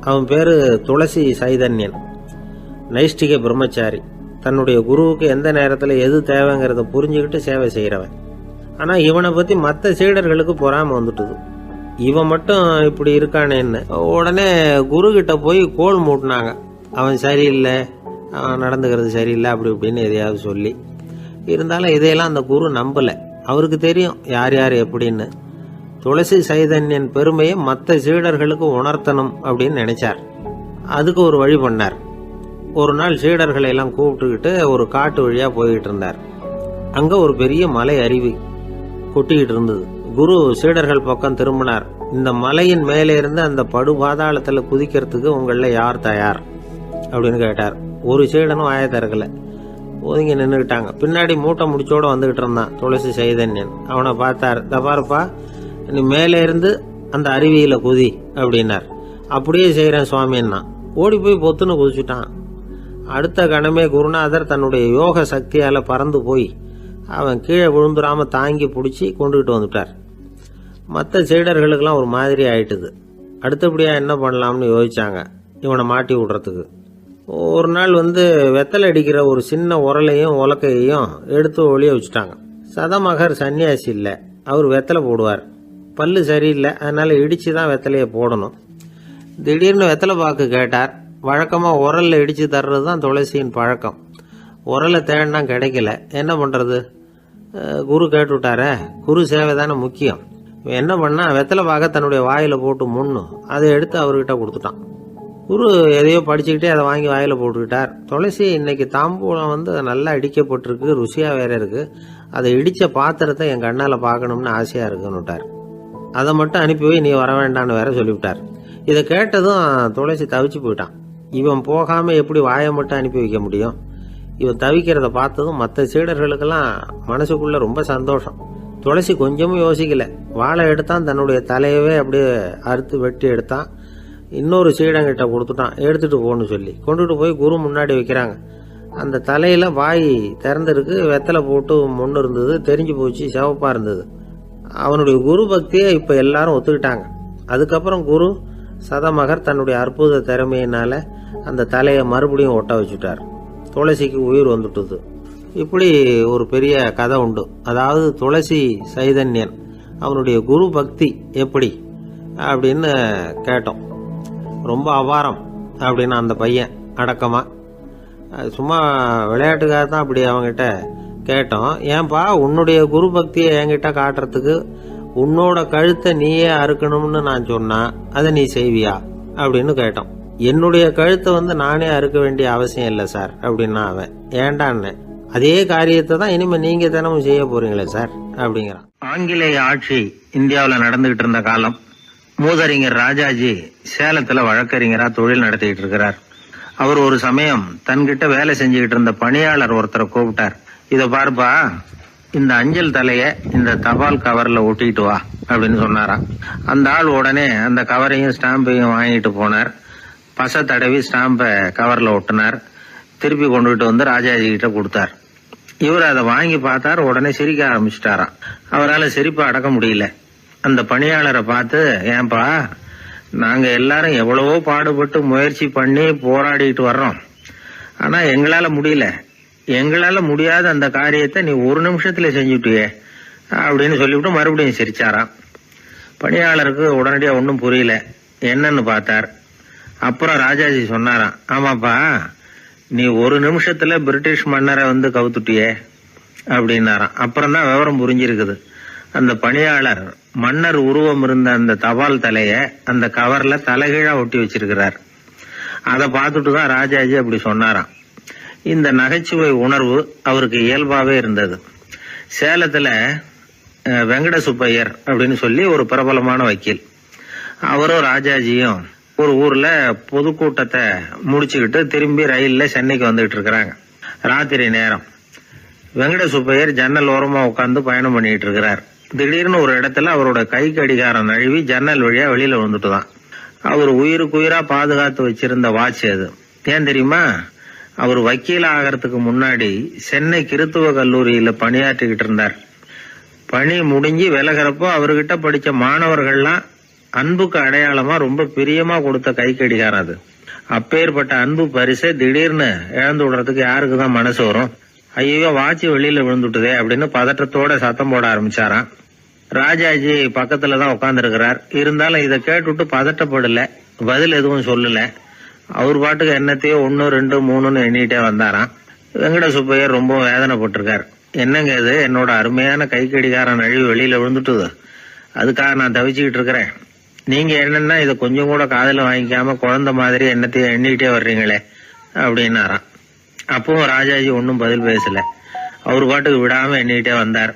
அவன் பேர் துளசி சைதன்யன். நைஷ்டிக பிரம்மச்சாரி. தன்னுடைய குருவுக்கு எந்த நேரத்தில் எது தேவைங்கிறத புரிஞ்சுக்கிட்டு சேவை செய்கிறவன். ஆனால் இவனை பற்றி மற்ற சீடர்களுக்கு பொறாமல் வந்துட்டுது. இவன் மட்டும் இப்படி இருக்கானேன்னு உடனே குரு கிட்ட போய் கோல் மூட்டினாங்க. அவன் சரியில்லை, அவன் நடந்துக்கிறது சரியில்லை, அப்படி இப்படின்னு எதையாவது சொல்லி. இருந்தாலும் இதையெல்லாம் அந்த குரு நம்பலை. அவருக்கு தெரியும் யார் யார் எப்படின்னு. துளசி சைதன்யன் பெருமையை மற்ற சீடர்களுக்கு உணர்த்தணும் அப்படின்னு நினைச்சார். அதுக்கு ஒரு வழி பண்ணார். ஒரு நாள் சீடர்களை எல்லாம் கூப்பிட்டுக்கிட்டு ஒரு காட்டு வழியாக போய்கிட்டு இருந்தார். அங்கே ஒரு பெரிய மலை அருவி கொட்டிக்கிட்டு இருந்தது. குரு சீடர்கள் பக்கம் திரும்பினார். இந்த மலையின் மேலே இருந்து அந்த படுபாதாளத்தில் குதிக்கிறதுக்கு உங்களில் யார் தயார் அப்படின்னு கேட்டார். ஒரு சீடனும் வாயை திறக்கல, ஒதுங்கி நின்றுக்கிட்டாங்க. பின்னாடி மூட்டை முடிச்சோடு வந்துக்கிட்டு இருந்தான் துளசி சைதன்யன். அவனை பார்த்தார். தப்பாருப்பா, நீ மேலே இருந்து அந்த அருவியில் குதி அப்படின்னார். அப்படியே செய்கிறேன் சுவாமின்னா. ஓடி போய் பொத்துன்னு குதிச்சுட்டான். அடுத்த கணமே குருநாதர் தன்னுடைய யோக சக்தியால பறந்து போய் அவன் கீழே விழுந்துடாம தாங்கி பிடிச்சி கொண்டுகிட்டு வந்துட்டார். மற்ற சீடர்களுக்கெல்லாம் ஒரு மாதிரி ஆயிட்டுது. அடுத்தபடியா என்ன பண்ணலாம்னு யோசிச்சாங்க இவனை மாட்டி விடுறதுக்கு. ஒரு நாள் வெத்தலை அடிக்கிற ஒரு சின்ன உரலையும் உலக்கையையும் எடுத்து ஒளிய வச்சுட்டாங்க. சதமகர் சன்னியாசி இல்லை, அவர் வெத்தலை போடுவார். பல்லு சரியில்லை, அதனால இடிச்சு தான் வெத்தலையை போடணும். திடீர்னு வெத்தலை பாக்கு கேட்டார். வழக்கமாக உரலில் இடித்து தர்றது தான் துளசியின் பழக்கம். உரலை தேடினா கிடைக்கல, என்ன பண்ணுறது? குரு கேட்டுவிட்டாரே, குரு சேவை தானே முக்கியம். என்ன பண்ணா வெத்தலை பாக்க தன்னுடைய வாயில் போட்டு முன்னும் அதை எடுத்து அவர்கிட்ட கொடுத்துட்டான். குரு எதையோ படிச்சுக்கிட்டே அதை வாங்கி வாயில் போட்டுக்கிட்டார். துளசி இன்னைக்கு தாம்பூலம் நல்லா இடிக்கப்பட்டிருக்கு, ருசியாக வேற இருக்கு, அதை இடித்த பாத்திரத்தை என் கண்ணால் பார்க்கணும்னு ஆசையாக இருக்குன்னு விட்டார். அதை மட்டும் அனுப்பி போய் நீ வர வேண்டான்னு வேற சொல்லிவிட்டார். இதை கேட்டதும் துளசி தவிச்சு போயிட்டான். இவன் போகாமல் எப்படி வாயை மட்டும் அனுப்பி வைக்க முடியும்? இவன் தவிக்கிறத பார்த்ததும் மற்ற சீடர்களுக்கெல்லாம் மனசுக்குள்ள ரொம்ப சந்தோஷம். துளசி கொஞ்சமும் யோசிக்கல, வாழை எடுத்தான், தன்னுடைய தலையவே அப்படியே அறுத்து வெட்டி எடுத்தான். இன்னொரு சீடங்கிட்ட கொடுத்துட்டான், எடுத்துட்டு போன்னு சொல்லி கொண்டுட்டு போய் குரு முன்னாடி வைக்கிறாங்க. அந்த தலையில வாய் திறந்திருக்கு, வெத்தலை போட்டு முன்னு இருந்தது, தெரிஞ்சு போச்சு, சிவப்பா இருந்தது. அவனுடைய குரு பக்தியை இப்ப எல்லாரும் ஒத்துக்கிட்டாங்க. அதுக்கப்புறம் குரு சதமகர் தன்னுடைய அற்புத திறமையினால அந்த தலையை மறுபடியும் ஒட்ட வச்சுட்டார். துளசிக்கு உயிர் வந்துட்டுது. இப்படி ஒரு பெரிய கதை உண்டு. அதாவது துளசி சைதன்யன் அவனுடைய குரு பக்தி எப்படி அப்படின்னு கேட்டோம். ரொம்ப அபாரம் அப்படின்னு அந்த பையன் அடக்கமா, சும்மா விளையாட்டுக்காக தான் அப்படி அவங்கிட்ட கேட்டோம். ஏன்பா உன்னுடைய குரு பக்தியை என்கிட்ட காட்டுறதுக்கு உன்னோட கழுத்தை நீயே அறுக்கணும்னு நான் சொன்னா அதை நீ செய்வியா அப்படின்னு கேட்டோம். என்னுடைய கழுத்தை நானே அறுக்க வேண்டிய அவசியம் இல்லை சார் அப்படின்னா அவன். ஏண்டான்னு, அதே காரியத்தை தான் இனிமே நீங்க தினமும் செய்ய போறீங்களே சார் அப்படிங்கிறான். ஆங்கிலேய ஆட்சி இந்தியாவில் நடந்துகிட்டு இருந்த காலம். மூதறிஞர் ராஜாஜி சேலத்துல வழக்கறிஞரா தொழில் நடத்திட்டு இருக்கிறார். அவர் ஒரு சமயம் தன்கிட்ட வேலை செஞ்சுக்கிட்டு இருந்த பணியாளர் ஒருத்தரை கூப்பிட்டார். இத பார்ப்பா, இந்த அஞ்சல் தலைய இந்த தபால் கவர்ல ஒட்டிட்டு வா அப்படின்னு சொன்னாராம். அந்த ஆள் உடனே அந்த கவரையும் ஸ்டாம்பையும் வாங்கிட்டு போனார். பசை தடவி ஸ்டாம்பை கவர்ல ஒட்டினார். திருப்பி கொண்டுகிட்டு ராஜாஜி கிட்ட கொடுத்தார். இவர் அதை வாங்கி பார்த்தார். உடனே சிரிக்க ஆரம்பிச்சிட்டாராம். அவரால் சிரிப்பை அடக்க முடியல. அந்த பணியாளரை பார்த்து, ஏன்பா நாங்க எல்லாரும் எவ்வளவோ பாடுபட்டு முயற்சி பண்ணி போராடிட்டு வர்றோம், ஆனா எங்களால முடியல, எங்களால முடியாத அந்த காரியத்தை நீ ஒரு நிமிஷத்துல செஞ்சுட்டியே அப்படின்னு சொல்லிவிட்டு மறுபடியும் சிரிச்சாராம். பணியாளருக்கு உடனடியா ஒன்னும் புரியல. என்னன்னு பார்த்தார். அப்புறம் ராஜாஜி சொன்னாராம், ஆமாப்பா நீ ஒரு நிமிஷத்துல பிரிட்டிஷ் மன்னரை கவுத்துட்டியே அப்படின்னாராம். அப்புறம் தான் விவரம் புரிஞ்சிருக்குது. அந்த பணியாளர் மன்னர் உருவம் இருந்த அந்த தபால் தலைய அந்த கவர்ல தலைகீழா ஒட்டி வச்சிருக்கிறார். அதை பார்த்துட்டு தான் ராஜாஜி அப்படி சொன்னாராம். இந்த நகைச்சுவை உணர்வு அவருக்கு இயல்பாவே இருந்தது. சேலத்துல வெங்கட சுப்பையர் அப்படின்னு சொல்லி ஒரு பிரபலமான வக்கீல், அவரும் ராஜாஜியும் ஒரு ஊர்ல பொதுக்கூட்டத்தை முடிச்சுக்கிட்டு திரும்பி ரயில்ல சென்னைக்கு வந்துகிட்டு இருக்கிறாங்க. ராத்திரி நேரம். வெங்கட சுப்பையர் ஜன்னல் ஓரமா உட்காந்து பயணம் பண்ணிட்டு இருக்கிறார். திடீர்னு ஒரு இடத்துல அவரோட கை கடிகாரம் நழுவி ஜன்னல் வழியா வெளியில வந்துட்டுதான். அவர் உயிருக்குயிரா பாதுகாத்து வச்சிருந்த வாட்ச் அது. ஏன் தெரியுமா? அவர் வக்கீல் ஆகிறதுக்கு முன்னாடி சென்னை கிறித்துவ கல்லூரியில பணியாற்றிக்கிட்டு இருந்தார். பணி முடிஞ்சு விலகிறப்போ அவர்கிட்ட படிச்ச மாணவர்கள்லாம் அன்புக்கு அடையாளமா ரொம்ப பிரியமா கொடுத்த கை கடிகாரம் அது. அப்பேற்பட்ட அன்பு பரிசை திடீர்னு இழந்து விடுறதுக்கு யாருக்குதான் மனசு வரும்? ஐயோ வாட்சி வெளியில விழுந்துட்டுதே அப்படின்னு பதட்டத்தோட சத்தம் போட ஆரம்பிச்சாராம். ராஜாஜி பக்கத்துலதான் உட்கார்ந்து இருக்கிறார். இருந்தாலும் இதை கேட்டுட்டு பதட்டப்படல, பதில் எதுவும் சொல்லல. அவர் பாட்டுக்கு என்னத்தையோ 1 2 3ன்னு எண்ணிட்டே வந்தாராம். வெங்கட சுப்பையர் ரொம்ப வேதனைப்பட்டிருக்கார். என்னங்க இது, என்னோட அருமையான கை கடிகாரம் நழுவி வெளியில விழுந்துட்டுது, அதுக்காக நான் தவிச்சுக்கிட்டு இருக்கிறேன். நீங்க என்னன்னா இதை கொஞ்சம் கூட காதுல வாங்கிக்காம குழந்தை மாதிரி என்னத்தையும் எண்ணிட்டே வர்றீங்களே அப்படின்னாராம். அப்பவும் ராஜாஜி ஒன்னும் பதில் பேசல. அவர் பாட்டுக்கு விடாம எண்ணிட்டே வந்தார்.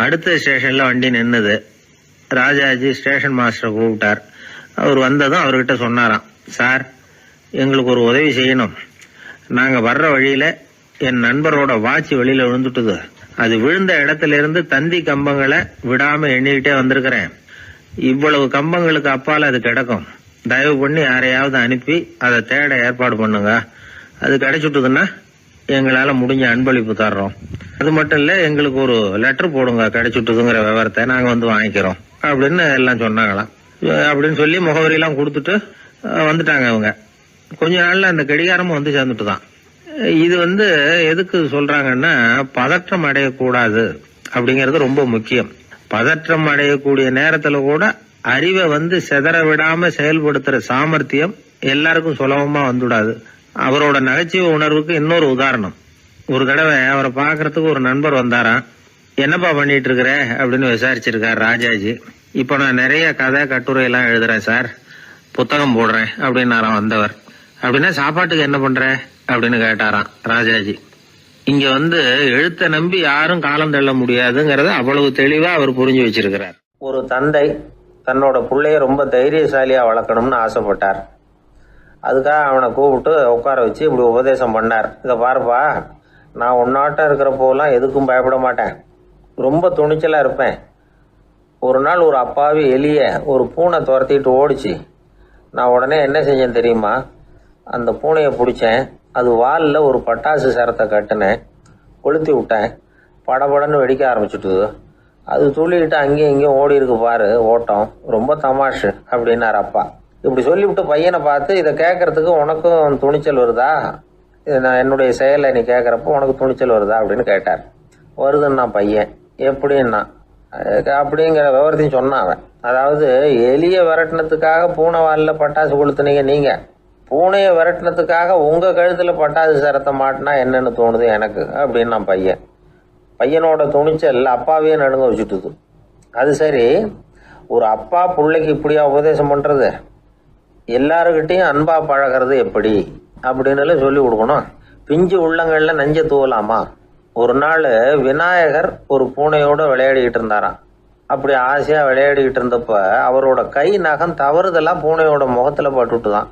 அடுத்த ஸ்டேஷன்ல வண்டி நின்னுது. ராஜாஜி ஸ்டேஷன் மாஸ்டரை கூப்பிட்டார். அவர் வந்ததும் அவர்கிட்ட சொன்னாராம், சார் எங்களுக்கு ஒரு உதவி செய்யணும். நாங்க வர்ற வழியில என் நண்பரோட வாட்சி வெளியில விழுந்துட்டுது. அது விழுந்த இடத்துல இருந்து தந்தி கம்பங்களை விடாம எண்ணிக்கிட்டே வந்திருக்கிறேன். இவ்வளவு கம்பங்களுக்கு அப்பால அது கிடக்கும். தயவு பண்ணி யாரையாவது அனுப்பி அதை தேட ஏற்பாடு பண்ணுங்க அது கிடைச்சுட்டுதுன்னா எங்களால் முடிஞ்ச அன்பளிப்பு தர்றோம். அது மட்டும் இல்லை, எங்களுக்கு ஒரு லெட்டர் போடுங்க கிடைச்சுட்டுதுங்கிற விவரத்தை, நாங்கள் வந்து வாங்கிக்கிறோம் அப்படின்னு எல்லாம் சொன்னாங்களாம். அப்படின்னு சொல்லி முகவரியெல்லாம் கொடுத்துட்டு வந்துட்டாங்க அவங்க. கொஞ்ச நாள்ல அந்த கடிகாரமும் வந்து சேர்ந்துட்டு தான். இது வந்து எதுக்கு சொல்றாங்கன்னா, பதற்றம் அடையக்கூடாது அப்படிங்கிறது ரொம்ப முக்கியம். பதற்றம் அடையக்கூடிய நேரத்துல கூட அறிவை வந்து சிதற விடாம செயல்படுத்துற சாமர்த்தியம் எல்லாருக்கும் சுலபமா வந்துடாது. அவரோட நகைச்சுவை உணர்வுக்கு இன்னொரு உதாரணம். ஒரு தடவை அவரை பாக்குறதுக்கு ஒரு நண்பர் வந்தாராம். என்னப்பா பண்ணிட்டு இருக்கிற அப்படின்னு விசாரிச்சிருக்கார் ராஜாஜி. இப்ப நான் நிறைய கதை கட்டுரை எல்லாம் எழுதுறேன் சார், புத்தகம் போடுறேன் அப்படின்னாராம் வந்தவர். அப்படின்னா சாப்பாட்டுக்கு என்ன பண்ற அப்படின்னு கேட்டாராம் ராஜாஜி. இங்க வந்து எழுத்தை நம்பி யாரும் காலம் தள்ள முடியாதுங்கிறத அவ்வளவு தெளிவா அவர் புரிஞ்சு வச்சிருக்கிறார். ஒரு தந்தை தன்னோட பிள்ளைய ரொம்ப தைரியசாலியா வளர்க்கணும்னு ஆசைப்பட்டார். அதுக்காக அவனை கூப்பிட்டு உட்கார வச்சு இப்படி உபதேசம் பண்ணார். இதை பாருப்பா, நான் உன்னாட்டம் இருக்கிறப்போலாம் எதுக்கும் பயப்பட மாட்டேன், ரொம்ப துணிச்சலா இருப்பேன். ஒரு நாள் ஒரு அப்பாவி எலிய ஒரு பூனை துரத்திட்டு ஓடிச்சு. நான் உடனே என்ன செஞ்சேன் தெரியுமா? அந்த பூனையை பிடிச்சேன், அது வாலில் ஒரு பட்டாசு சரத்தை கட்டினேன், கொளுத்தி விட்டேன், படபடன்னு வெடிக்க ஆரம்பிச்சுட்டுது. அது துள்ளிக்கிட்டு அங்கேயும் இங்கேயும் ஓடி இருக்கு பாரு ஓட்டம், ரொம்ப தமாஷு அப்படின்னார் அப்பா. இப்படி சொல்லிவிட்டு பையனை பார்த்து, இதை கேட்கறதுக்கு உனக்கும் துணிச்சல் வருதா? நான் என்னுடைய செயலை நீ கேட்குறப்போ உனக்கு துணிச்சல் வருதா அப்படின்னு கேட்டார். வருதுன்னா பையன். எப்படின்னா அப்படிங்கிற விவரத்தையும் சொன்னான் அவன். அதாவது எலிய விரட்டினத்துக்காக பூனை வாலில் பட்டாசு கொளுத்துனீங்க நீங்க, பூனையை விரட்டினத்துக்காக உங்க கழுத்துல பட்டாசு சரத்தை மாட்டினா என்னன்னு தோணுது எனக்கு அப்படின்னு நான் பையன். பையனோட துணிச்சல் அப்பாவையே நடுங்க வச்சுட்டுது. அது சரி, ஒரு அப்பா பிள்ளைக்கு இப்படியா உபதேசம் பண்றது? எல்லாருக்கிட்டையும் அன்பா பழகிறது எப்படி அப்படின்னு சொல்லி கொடுக்கணும். பிஞ்சு உள்ளங்கள்ல நஞ்ச தூவலாமா? ஒரு நாள் விநாயகர் ஒரு பூனையோட விளையாடிக்கிட்டு இருந்தாராம். அப்படி ஆசையா விளையாடிக்கிட்டு இருந்தப்ப அவரோட கை நகம் தவறுதெல்லாம் பூனையோட முகத்துல பட்டுட்டு தான்.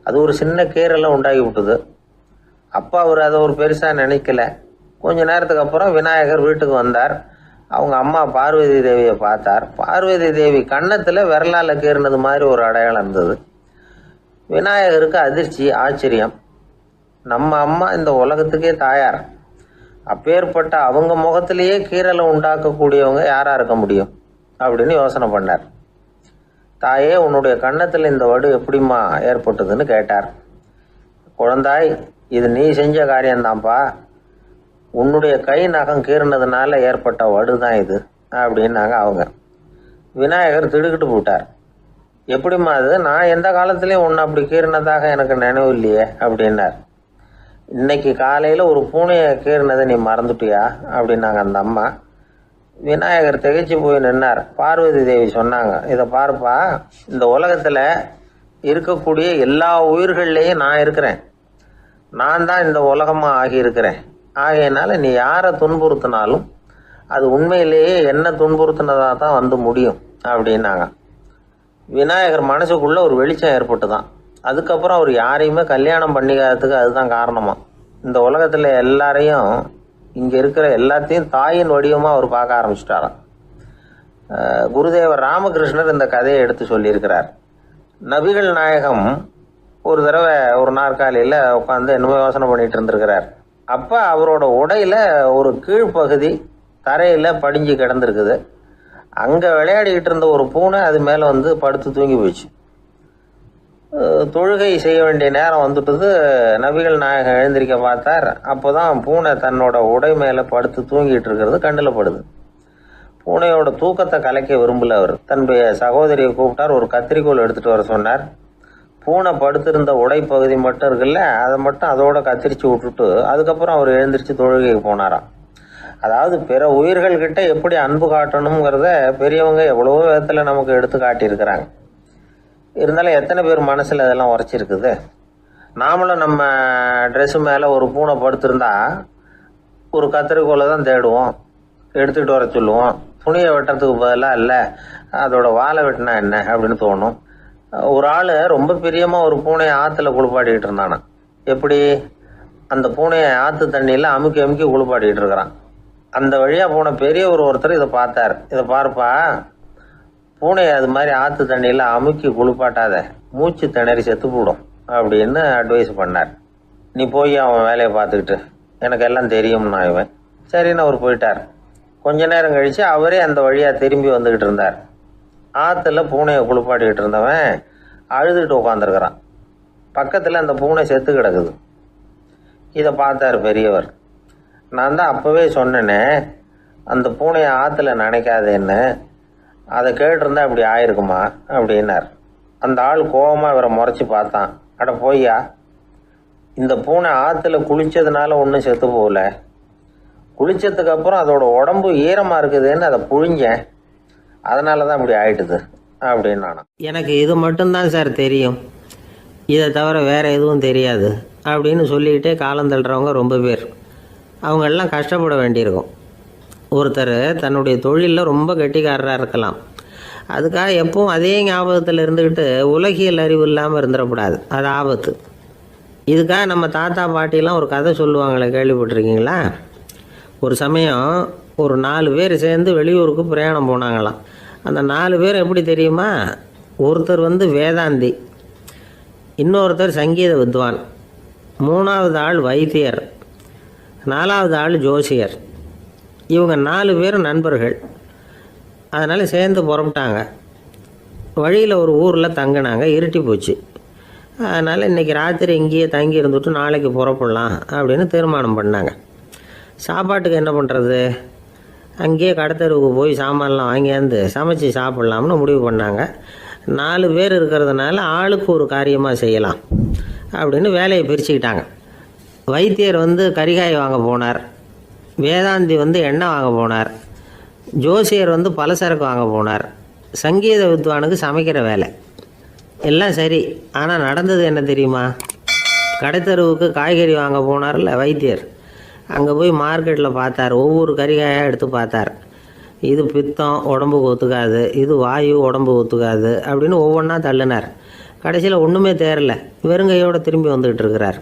அது ஒரு சின்ன கீரெல்லாம் உண்டாகி விட்டுது. அப்பா அவர் அதை ஒரு பெருசா நினைக்கல. கொஞ்ச நேரத்துக்கு அப்புறம் விநாயகர் வீட்டுக்கு வந்தார். அவங்க அம்மா பார்வதி தேவியை பார்த்தார். பார்வதி தேவி கன்னத்துல விரலால கீறினது மாதிரி ஒரு அடையாளம் இருந்தது. விநாயகருக்கு அதிர்ச்சி, ஆச்சரியம். நம்ம அம்மா இந்த உலகத்துக்கே தாயார், அப்பேற்பட்ட அவங்க முகத்திலேயே கீரலை உண்டாக்கக்கூடியவங்க யாரா இருக்க முடியும் அப்படின்னு யோசனை பண்ணார். தாயே, உன்னுடைய கன்னத்தில் இந்த வடு எப்படிம்மா ஏற்பட்டதுன்னு கேட்டார். குழந்தாய், இது நீ செஞ்ச காரியம்தான்ப்பா, உன்னுடைய கை நகம் கீறினதுனால ஏற்பட்ட வடு தான் இது அப்படின்னாங்க அவங்க. விநாயகர் திடுக்கிட்டு போட்டார். எப்படிம்மா அது? நான் எந்த காலத்திலையும் உன்னை அப்படி கீறினதாக எனக்கு நினைவு இல்லையே அப்படின்னார். இன்னைக்கு காலையில் ஒரு பூனையை கீறினதை நீ மறந்துட்டியா அப்படின்னாங்க அந்த அம்மா. விநாயகர் திகைச்சு போய் நின்னார். பார்வதி தேவி சொன்னாங்க, இதை பாருப்பா, இந்த உலகத்தில் இருக்கக்கூடிய எல்லா உயிர்கள்லேயும் நான் இருக்கிறேன், நான் தான் இந்த உலகமாக ஆகியிருக்கிறேன். ஆகையினால நீ யாரை துன்புறுத்தினாலும் அது உண்மையிலேயே என்ன துன்புறுத்தினதாக தான் வந்து முடியும் அப்படின்னாங்க. விநாயகர் மனசுக்குள்ள ஒரு வெளிச்சம் ஏற்பட்டு தான். அதுக்கப்புறம் அவர் யாரையுமே கல்யாணம் பண்ணிக்காததுக்கு அதுதான் காரணமா. இந்த உலகத்தில் எல்லாரையும், இங்கே இருக்கிற எல்லாத்தையும் தாயின் வடிவமாக அவர் பார்க்க ஆரம்பிச்சிட்டாராம். குருதேவர் ராமகிருஷ்ணர் இந்த கதையை எடுத்து சொல்லியிருக்கிறார். நபிகள் நாயகம் ஒரு தடவை ஒரு நாற்காலியில் உட்காந்து என்னமோ யோசனை பண்ணிட்டு இருந்திருக்கிறார். அப்போ அவரோட உடையில ஒரு கீழ்ப்பகுதி தரையில் படிஞ்சு கிடந்திருக்குது. அங்கே விளையாடிக்கிட்டு இருந்த ஒரு பூனை அது மேலே வந்து படுத்து தூங்கி போயிடுச்சு. தொழுகை செய்ய வேண்டிய நேரம் வந்துட்டது. நபிகள் நாயகம் எழுந்திருக்க பார்த்தார். அப்போதான் பூனை தன்னோட உடை மேலே படுத்து தூங்கிட்டு இருக்கிறது கண்ணில் படுது. பூனையோட தூக்கத்தை கலைக்க விரும்பல அவர். தன்னுடைய சகோதரியை கூப்பிட்டார். ஒரு கத்திரிக்கோள் எடுத்துட்டு வர சொன்னார். பூனை படுத்திருந்த உடை பகுதி மட்டும் இருக்குல்ல, அதை மட்டும் அதோட கத்திரிச்சு விட்டுட்டு அதுக்கப்புறம் அவர் எழுந்திரிச்சு தொழுகைக்கு போனாராம். அதாவது பிற உயிர்கள் கிட்ட எப்படி அன்பு காட்டணுங்கிறத பெரியவங்க எவ்வளவோ விதத்துல நமக்கு எடுத்து காட்டியிருக்கிறாங்க. இருந்தாலும் எத்தனை பேர் மனசுல அதெல்லாம் உரைச்சிருக்குது? நாமளும் நம்ம ட்ரெஸ்ஸு மேலே ஒரு பூனை படுத்திருந்தா ஒரு கத்திரிக்கோலை தான் தேடுவோம், எடுத்துகிட்டு வர சொல்லுவோம். துணியை வெட்டுறதுக்கு பதிலாக இல்லை அதோட வாழை வெட்டினா என்ன அப்படின்னு தோணும். ஒரு ஆள் ரொம்ப பிரியமாக ஒரு பூனையை ஆற்றுல குளிப்பாட்டிக்கிட்டு இருந்தானா. எப்படி? அந்த பூனையை ஆற்று தண்ணியில் அமுக்கி அமுக்கி குளிப்பாட்டிக்கிட்டு இருக்கிறான். அந்த வழியாக போன பெரியவர் ஒருத்தர் இதை பார்த்தார். இதை பாருப்பா, பூனையை அது மாதிரி ஆற்று தண்ணியில் அமுக்கி குளிப்பாட்டாத, மூச்சு திணறி செத்து போடும் அப்படின்னு அட்வைஸ் பண்ணார். நீ போய் அவன் வேலையை பார்த்துக்கிட்டு, எனக்கு எல்லாம் தெரியும்னா இவன். சரின்னு அவர் போயிட்டார். கொஞ்ச நேரம் கழித்து அவரே அந்த வழியாக திரும்பி வந்துக்கிட்டு இருந்தார். ஆற்றுல பூனையை குளிப்பாட்டிக்கிட்டு இருந்தவன் அழுதுகிட்டு உட்காந்துருக்கிறான். பக்கத்தில் அந்த பூனை செத்து கிடக்குது. இதை பார்த்தார் பெரியவர். நான் தான் அப்போவே சொன்னேனே, அந்த பூனையை ஆற்றுல நினைக்காதேன்னு. அதை கேட்டிருந்தா இப்படி ஆயிருக்குமா அப்படின்னார். அந்த ஆள் கோபமாக இவரை முறைச்சி பார்த்தான். அட போய்யா, இந்த பூனை ஆற்றுல குளித்ததுனால ஒன்றும் செத்து போகல. குளித்ததுக்கு அப்புறம் அதோட உடம்பு ஈரமாக இருக்குதுன்னு அதை புழிஞ்சேன், அதனால தான் இப்படி ஆயிட்டுது அப்படின்னு நானும். எனக்கு இது மட்டும்தான் சார் தெரியும், இதை தவிர வேறு எதுவும் தெரியாது அப்படின்னு சொல்லிக்கிட்டே காலம் தள்ளுறவங்க ரொம்ப பேர். அவங்கெல்லாம் கஷ்டப்பட வேண்டியிருக்கும். ஒருத்தர் தன்னுடைய தொழிலில் ரொம்ப கெட்டிக்காரராக இருக்கலாம். அதுக்காக எப்பவும் அதே ஞாபகத்தில் இருந்துக்கிட்டு உலகியல் அறிவு இல்லாமல் இருந்துடக்கூடாது, அது ஆபத்து. இதுக்காக நம்ம தாத்தா பாட்டிலாம் ஒரு கதை சொல்லுவாங்களே, கேள்விப்பட்டிருக்கீங்களா? ஒரு சமயம் ஒரு 4 பேர் சேர்ந்து வெளியூருக்கு பிரயாணம் போனாங்களாம். அந்த 4 பேர் எப்படி தெரியுமா? ஒருத்தர் வேதாந்தி, இன்னொருத்தர் சங்கீத வித்வான், 3வது ஆள் வைத்தியர், 4வது ஆள் ஜோசியர். இவங்க 4 பேரும் நண்பர்கள். அதனால் சேர்ந்து புறப்பட்டாங்க. வழியில் ஒரு ஊரில் தங்கினாங்க. இருட்டி போச்சு. அதனால் இன்றைக்கி ராத்திரி இங்கேயே தங்கி இருந்துட்டு நாளைக்கு புறப்படலாம் அப்படின்னு தீர்மானம் பண்ணாங்க. சாப்பாட்டுக்கு என்ன பண்ணுறது? அங்கேயே கடத்தெருவுக்கு போய் சாமான்லாம் வாங்கியாந்து சமைச்சு சாப்பிட்லாம்னு முடிவு பண்ணாங்க. 4 பேர் இருக்கிறதுனால ஆளுக்கு ஒரு காரியமாக செய்யலாம் அப்படின்னு வேலையை பிரிச்சுக்கிட்டாங்க. வைத்தியர் கரிகாய் வாங்க போனார், வேதாந்தி எண்ணெய் வாங்க போனார், ஜோசியர் பலசரக்கு வாங்க போனார், சங்கீத வித்வானுக்கு சமைக்கிற வேலை. எல்லாம் சரி. ஆனால் நடந்தது என்ன தெரியுமா? கடைத்தெருவுக்கு காய்கறி வாங்க போனார்ல வைத்தியர், அங்கே போய் மார்க்கெட்டில் பார்த்தார். ஒவ்வொரு கறிகாயாக எடுத்து பார்த்தார். இது பித்தம், உடம்புக்கு ஒத்துக்காது, இது வாயு, உடம்புக்கு ஒத்துக்காது அப்படின்னு ஒவ்வொன்றா தள்ளினார். கடைசியில் ஒன்றுமே தேரல, வெறுங்கையோடு திரும்பி வந்துக்கிட்டு இருக்கிறார்.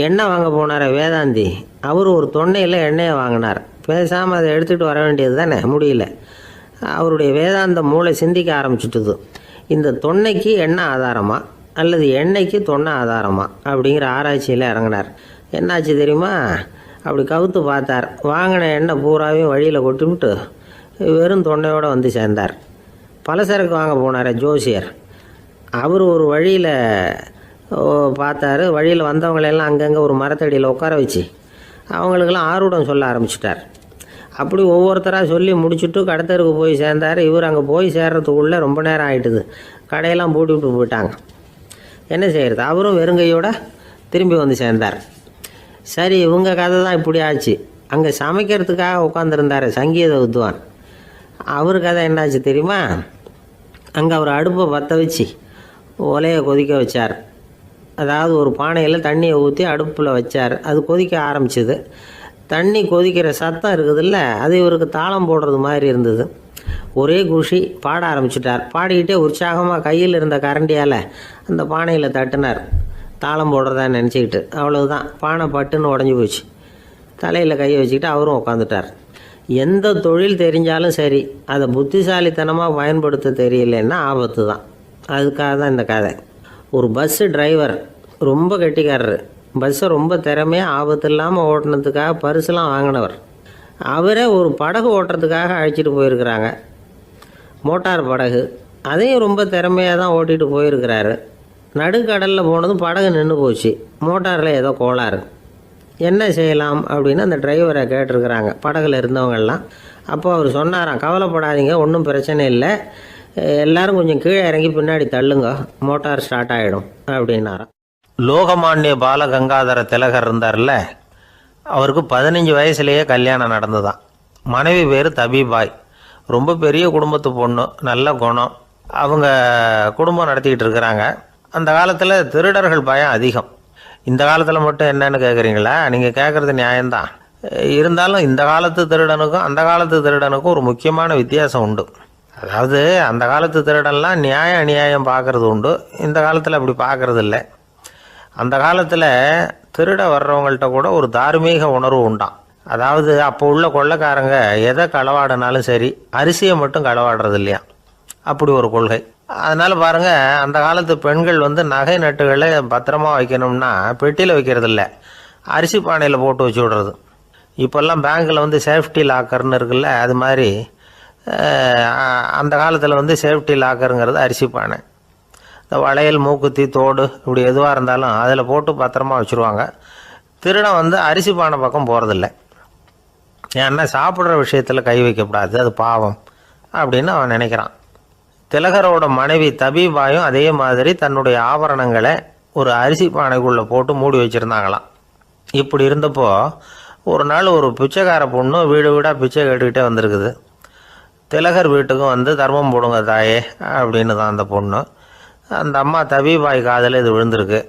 எண்ணெய் வாங்க போனார் வேதாந்தி, அவர் ஒரு தொன்னையில் எண்ணெயை வாங்கினார். பேசாமல் அதை எடுத்துகிட்டு வர வேண்டியது தானே, முடியல. அவருடைய வேதாந்த மூளை சிந்திக்க ஆரம்பிச்சுட்டுது. இந்த தொன்னைக்கு எண்ணெய் ஆதாரமா அல்லது எண்ணெய்க்கு தொன்னை ஆதாரமா அப்படிங்கிற ஆராய்ச்சியில் இறங்கினார். என்னாச்சு தெரியுமா? அப்படி கவுத்து பார்த்தார். வாங்கின எண்ணெய் பூராவையும் வழியில் கொட்டிவிட்டு வெறும் தொன்னையோடு சேர்ந்தார். பலசரக்கு வாங்க போனார் ஜோசியர், அவர் ஒரு வழியில் பார்த்தாரு. வழியில் வந்தவங்களெல்லாம் அங்கங்கே ஒரு மரத்தடியில் உட்கார வச்சு அவங்களுக்கெல்லாம் ஆர்வம் சொல்ல ஆரம்பிச்சிட்டார். அப்படி ஒவ்வொருத்தராக சொல்லி முடிச்சுட்டு கடத்தருக்கு போய் சேர்ந்தார். இவர் அங்கே போய் சேர்றதுக்குள்ளே ரொம்ப நேரம் ஆகிட்டுது. கடையெல்லாம் பூட்டி விட்டு போயிட்டாங்க. என்ன செய்கிறது? அவரும் வெறுங்கையோடு திரும்பி சேர்ந்தார். சரி, இவங்க கதை தான் இப்படி ஆச்சு. அங்கே சமைக்கிறதுக்காக உட்காந்துருந்தார் சங்கீத வித்வான், அவர் கதை என்னாச்சு தெரியுமா? அங்கே அவர் அடுப்பை பற்ற வச்சு ஒலையை கொதிக்க வச்சார். அதாவது ஒரு பானையில் தண்ணியை ஊற்றி அடுப்பில் வச்சார். அது கொதிக்க ஆரம்பிச்சிது. தண்ணி கொதிக்கிற சத்தம் இருக்குதுல்ல, அது இவருக்கு தாளம் போடுறது மாதிரி இருந்தது. ஒரே குஷி, பாட ஆரம்பிச்சிட்டார். பாடிக்கிட்டே உற்சாகமாக கையில் இருந்த கரண்டியால் அந்த பானையில் தட்டினார், தாளம் போடுறதா நினச்சிக்கிட்டு. அவ்வளவுதான், பானை பட்டுன்னு உடஞ்சி போச்சு. தலையில் கையை வச்சுக்கிட்டு அவரும் உட்காந்துட்டார். எந்த தொழில் தெரிஞ்சாலும் சரி, அதை புத்திசாலித்தனமாக பயன்படுத்த தெரியலன்னா ஆபத்து தான். அதுக்காக தான் இந்த கதை. ஒரு பஸ்ஸு டிரைவர் ரொம்ப கெட்டிக்காரர். பஸ்ஸை ரொம்ப திறமையாக ஆபத்து இல்லாமல் ஓட்டினதுக்காக பரிசுலாம் வாங்கினவர். அவரே ஒரு படகு ஓட்டுறதுக்காக அழைச்சிட்டு போயிருக்கிறாங்க, மோட்டார் படகு. அதையும் ரொம்ப திறமையாக தான் ஓட்டிகிட்டு போயிருக்கிறாரு. நடுக்கடலில் போனதும் படகு நின்று போச்சு. மோட்டாரில் ஏதோ கோளாறு. என்ன செய்யலாம் அப்படின்னு அந்த டிரைவரை கேட்டிருக்கிறாங்க படகுல இருந்தவங்கெல்லாம். அப்போ அவர் சொன்னாராம், கவலைப்படாதீங்க, ஒன்றும் பிரச்சனை இல்லை, எல்லோரும் கொஞ்சம் கீழே இறங்கி பின்னாடி தள்ளுங்க, மோட்டார் ஸ்டார்ட் ஆகிடும் அப்படின்னாராம். லோகமானிய பாலகங்காதர திலகர் இருந்தார்ல, அவருக்கு 15 வயசுலேயே கல்யாணம் நடந்துதான். மனைவி பேர் தபிபாய். ரொம்ப பெரிய குடும்பத்து பொண்ணு, நல்ல குணம். அவங்க குடும்பம் நடத்திக்கிட்டு இருக்கிறாங்க. அந்த காலத்தில் திருடர்கள் பயம் அதிகம். இந்த காலத்தில் மட்டும் என்னன்னு கேட்குறீங்களா? நீங்கள் கேட்குறது நியாயம்தான். இருந்தாலும் இந்த காலத்து திருடனுக்கும் அந்த காலத்து திருடனுக்கும் ஒரு முக்கியமான வித்தியாசம் உண்டு. அதாவது அந்த காலத்து திருடன்லாம் நியாயம் அநியாயம் பார்க்குறது உண்டு, இந்த காலத்தில் அப்படி பார்க்குறது இல்லை. அந்த காலத்தில் திருட வர்றவங்கள்ட்ட கூட ஒரு தார்மீக உணர்வு உண்டாம். அதாவது அப்போ உள்ள கொள்ளைக்காரங்க எதை களவாடினாலும் சரி, அரிசியை மட்டும் களவாடுறது இல்லையா, அப்படி ஒரு கொள்கை. அதனால் பாருங்கள், அந்த காலத்து பெண்கள் நகை நட்டுகளை பத்திரமா வைக்கணும்னா பெட்டியில் வைக்கிறது இல்லை, அரிசி பானையில் போட்டு வச்சு விடுறது. இப்போல்லாம் பேங்க்கில் சேஃப்டி லாக்கர்னு இருக்குல்ல, அது மாதிரி அந்த காலத்தில் சேஃப்டி லாக்கருங்கிறது அரிசி பானை. இந்த வளையல், மூக்குத்தி, தோடு இப்படி எதுவாக இருந்தாலும் அதில் போட்டு பத்திரமா வச்சுருவாங்க. திருடன் அரிசி பானை பக்கம் போகிறதில்ல. ஏன்னா சாப்பிட்ற விஷயத்தில் கை வைக்கக்கூடாது, அது பாவம் அப்படின்னு அவன் நினைக்கிறான். திலகரோட மனைவி தபீபாயும் அதே மாதிரி தன்னுடைய ஆபரணங்களை ஒரு அரிசி பானைக்குள்ளே போட்டு மூடி வச்சுருந்தாங்களாம். இப்படி இருந்தப்போ ஒரு நாள் ஒரு பிச்சைக்கார பொண்ணு வீடு வீடாக பிச்சை கேட்டுக்கிட்டே வந்திருக்குது. திலகர் வீட்டுக்கும் தர்மம் போடுங்க தாயே அப்படின்னு தான் அந்த பொண்ணு. அந்த அம்மா தபீபாய் காதில் இது விழுந்திருக்கு.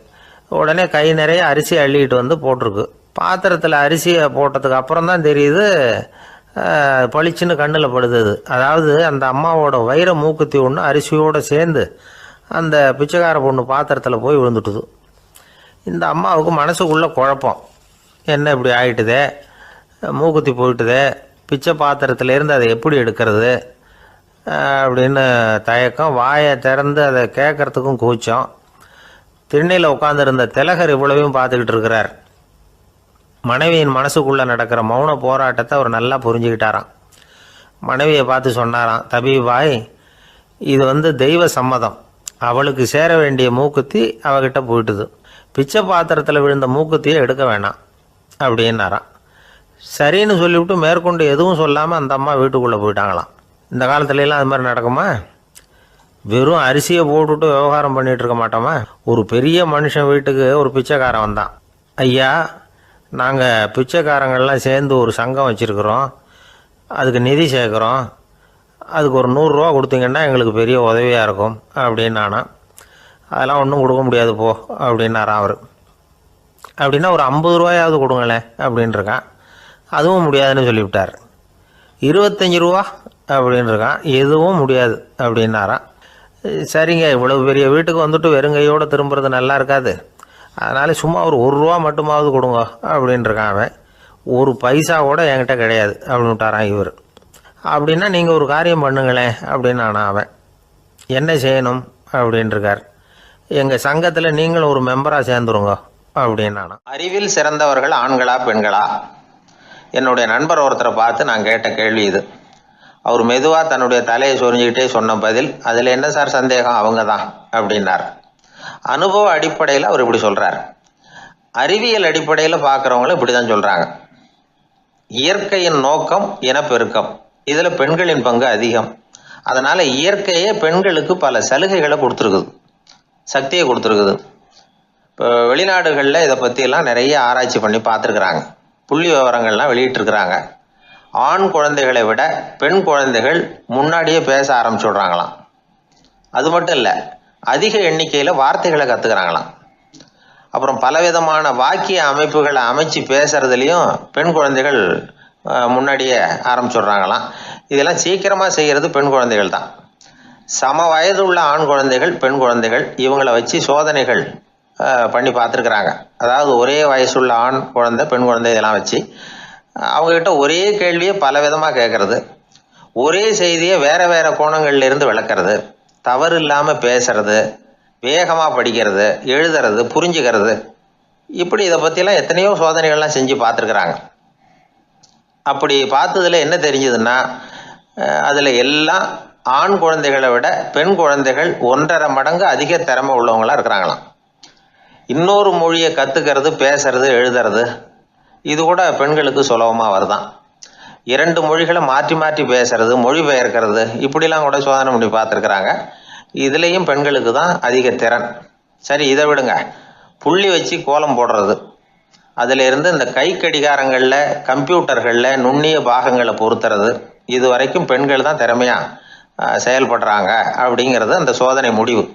உடனே கை நிறைய அரிசி அள்ளிக்கிட்டு போட்டிருக்கு. பாத்திரத்தில் அரிசியை போட்டதுக்கு அப்புறம் தான் தெரியுது, பளிச்சுன்னு கண்ணில் படுது. அதாவது அந்த அம்மாவோட வைர மூக்குத்தி ஒன்று அரிசியோடு சேர்ந்து அந்த பிச்சைக்கார பொண்ணு பாத்திரத்தில் போய் விழுந்துட்டுது. இந்த அம்மாவுக்கு மனசுக்குள்ளே குழப்பம், என்ன இப்படி ஆகிட்டுதே, மூக்குத்தி போயிட்டுதே, பிச்சை பாத்திரத்துலேருந்து அதை எப்படி எடுக்கிறது அப்படின்னு தயக்கம். வாயை திறந்து அதை கேட்கறதுக்கும் கூச்சம். திண்ணையில் உட்காந்துருந்த திலகர் இவ்வளவையும் பார்த்துக்கிட்டு இருக்கிறார். மனைவியின் மனசுக்குள்ளே நடக்கிற மௌன போராட்டத்தை அவர் நல்லா புரிஞ்சுக்கிட்டாராம். மனைவியை பார்த்து சொன்னாராம், தபீபாய், இது தெய்வ சம்மதம், அவளுக்கு சேர வேண்டிய மூக்குத்தி அவகிட்ட போயிட்டுது, பிச்சை பாத்திரத்தில் விழுந்த மூக்குத்தியை எடுக்க வேணாம் அப்படின்னாராம். சரின்னு சொல்லிவிட்டு மேற்கொண்டு எதுவும் சொல்லாமல் அந்த அம்மா வீட்டுக்குள்ளே போயிட்டாங்களாம். இந்த காலத்துலலாம் அது மாதிரி நடக்குமா? வெறும் அரிசியை போட்டுவிட்டு விவகாரம் பண்ணிகிட்டு இருக்க மாட்டோமா? ஒரு பெரிய மனுஷன் வீட்டுக்கு ஒரு பிச்சைக்காரன் வந்தான். ஐயா, நாங்கள் பிச்சைக்காரங்கள்லாம் சேர்ந்து ஒரு சங்கம் வச்சுருக்குறோம், அதுக்கு நிதி சேர்க்குறோம், அதுக்கு ஒரு 100 ரூபா கொடுத்தீங்கன்னா எங்களுக்கு பெரிய உதவியாக இருக்கும் அப்படின்னானா. அதெல்லாம் ஒன்றும் கொடுக்க முடியாது போ அப்படின்னாரான் அவர். அப்படின்னா ஒரு 50 ரூபாயாவது கொடுங்களேன் அப்படின்ட்டுருக்கான். அதுவும் முடியாதுன்னு சொல்லிவிட்டார். 25 ரூபா அப்படின்ட்டுருக்கான். எதுவும் முடியாது அப்படின்னாரான். சரிங்க, இவ்வளவு பெரிய வீட்டுக்கு வெறுங்கையோடு திரும்புறது நல்லா இருக்காது, அதனால் சும்மா ஒரு 1 ரூபா மட்டுமாவது கொடுங்க அப்படின்ட்டுருக்கான் அவன். 1 பைசா கூட என்கிட்ட கிடையாது அப்படின்னு விட்டாரான் இவர். அப்படின்னா நீங்கள் ஒரு காரியம் பண்ணுங்களேன் அப்படின்னானா அவன். என்ன செய்யணும் அப்படின்ட்டுருக்கார். எங்கள் சங்கத்தில் நீங்களும் ஒரு மெம்பராக சேர்ந்துருங்க அப்படின்னானா. அறிவில் சிறந்தவர்கள் ஆண்களா பெண்களா? என்னுடைய நண்பர் ஒருத்தரை பார்த்து நான் கேட்ட கேள்வி இது. அவர் மெதுவாக தன்னுடைய தலையை சொரிஞ்சுக்கிட்டே சொன்ன பதில், அதில் என்ன சார் சந்தேகம், அவங்க தான் அப்படின்னார். அனுபவ அடிப்படையில் அவர் இப்படி சொல்கிறார். அறிவியல் அடிப்படையில் பார்க்குறவங்களும் இப்படி தான் சொல்கிறாங்க. இயற்கையின் நோக்கம் இனப்பெருக்கம், இதில் பெண்களின் பங்கு அதிகம். அதனால் இயற்கையே பெண்களுக்கு பல சலுகைகளை கொடுத்துருக்குது, சக்தியை கொடுத்துருக்குது. இப்போ வெளிநாடுகளில் இதை பற்றியெல்லாம் நிறைய ஆராய்ச்சி பண்ணி பார்த்துருக்குறாங்க, புள்ளி விவரங்கள்லாம் வெளியிட்டிருக்கிறாங்க. ஆண் குழந்தைகளை விட பெண் குழந்தைகள் முன்னாடியே பேச ஆரம்பிச்சுடுறாங்களாம். அது மட்டும் இல்லை, அதிக எண்ணிக்கையில் வார்த்தைகளை கற்றுக்கிறாங்களாம். அப்புறம் பலவிதமான வாக்கிய அமைப்புகளை அமைச்சு பேசுறதுலேயும் பெண் குழந்தைகள் முன்னாடியே ஆரம்பிச்சுடுறாங்களாம். இதெல்லாம் சீக்கிரமாக செய்கிறது பெண் குழந்தைகள் தான். சம வயது உள்ள ஆண் குழந்தைகள், பெண் குழந்தைகள், இவங்களை வச்சு சோதனைகள் பண்ணி பார்த்துருக்குறாங்க. அதாவது ஒரே வயசுள்ள ஆண் குழந்தை, பெண் குழந்தை இதெல்லாம் வச்சு அவங்கக்கிட்ட ஒரே கேள்வியை பல விதமாக கேட்குறது, ஒரே செய்தியை வேறு வேறு கோணங்கள்லேருந்து விளக்குறது, தவறு இல்லாமல் பேசுறது, வேகமாக படிக்கிறது, எழுதுறது, புரிஞ்சுக்கிறது, இப்படி இதை பற்றிலாம் எத்தனையோ சோதனைகள்லாம் செஞ்சு பார்த்துருக்குறாங்க. அப்படி பார்த்ததில் என்ன தெரிஞ்சதுன்னா, அதில் எல்லாம் ஆண் குழந்தைகளை விட பெண் குழந்தைகள் 1.5 மடங்கு அதிக திறமை உள்ளவங்களாக இருக்கிறாங்களாம். இன்னொரு மொழியை கற்றுக்கிறது, பேசுறது, எழுதுறது, இது கூட பெண்களுக்கு சுலபமாக வருதான். 2 மொழிகளை மாற்றி மாற்றி பேசுறது, மொழிபெயர்க்கிறது, இப்படிலாம் கூட சோதனை பண்ணி பார்த்துருக்குறாங்க. இதுலேயும் பெண்களுக்கு தான் அதிக திறன். சரி, இதை விடுங்க. புள்ளி வச்சு கோலம் போடுறது, அதிலிருந்து இந்த கை கடிகாரங்களில், கம்ப்யூட்டர்களில் நுண்ணிய பாகங்களை பொருத்துறது, இது வரைக்கும் பெண்கள் தான் திறமையாக செயல்படுறாங்க அப்படிங்கிறது அந்த சோதனை முடிவு.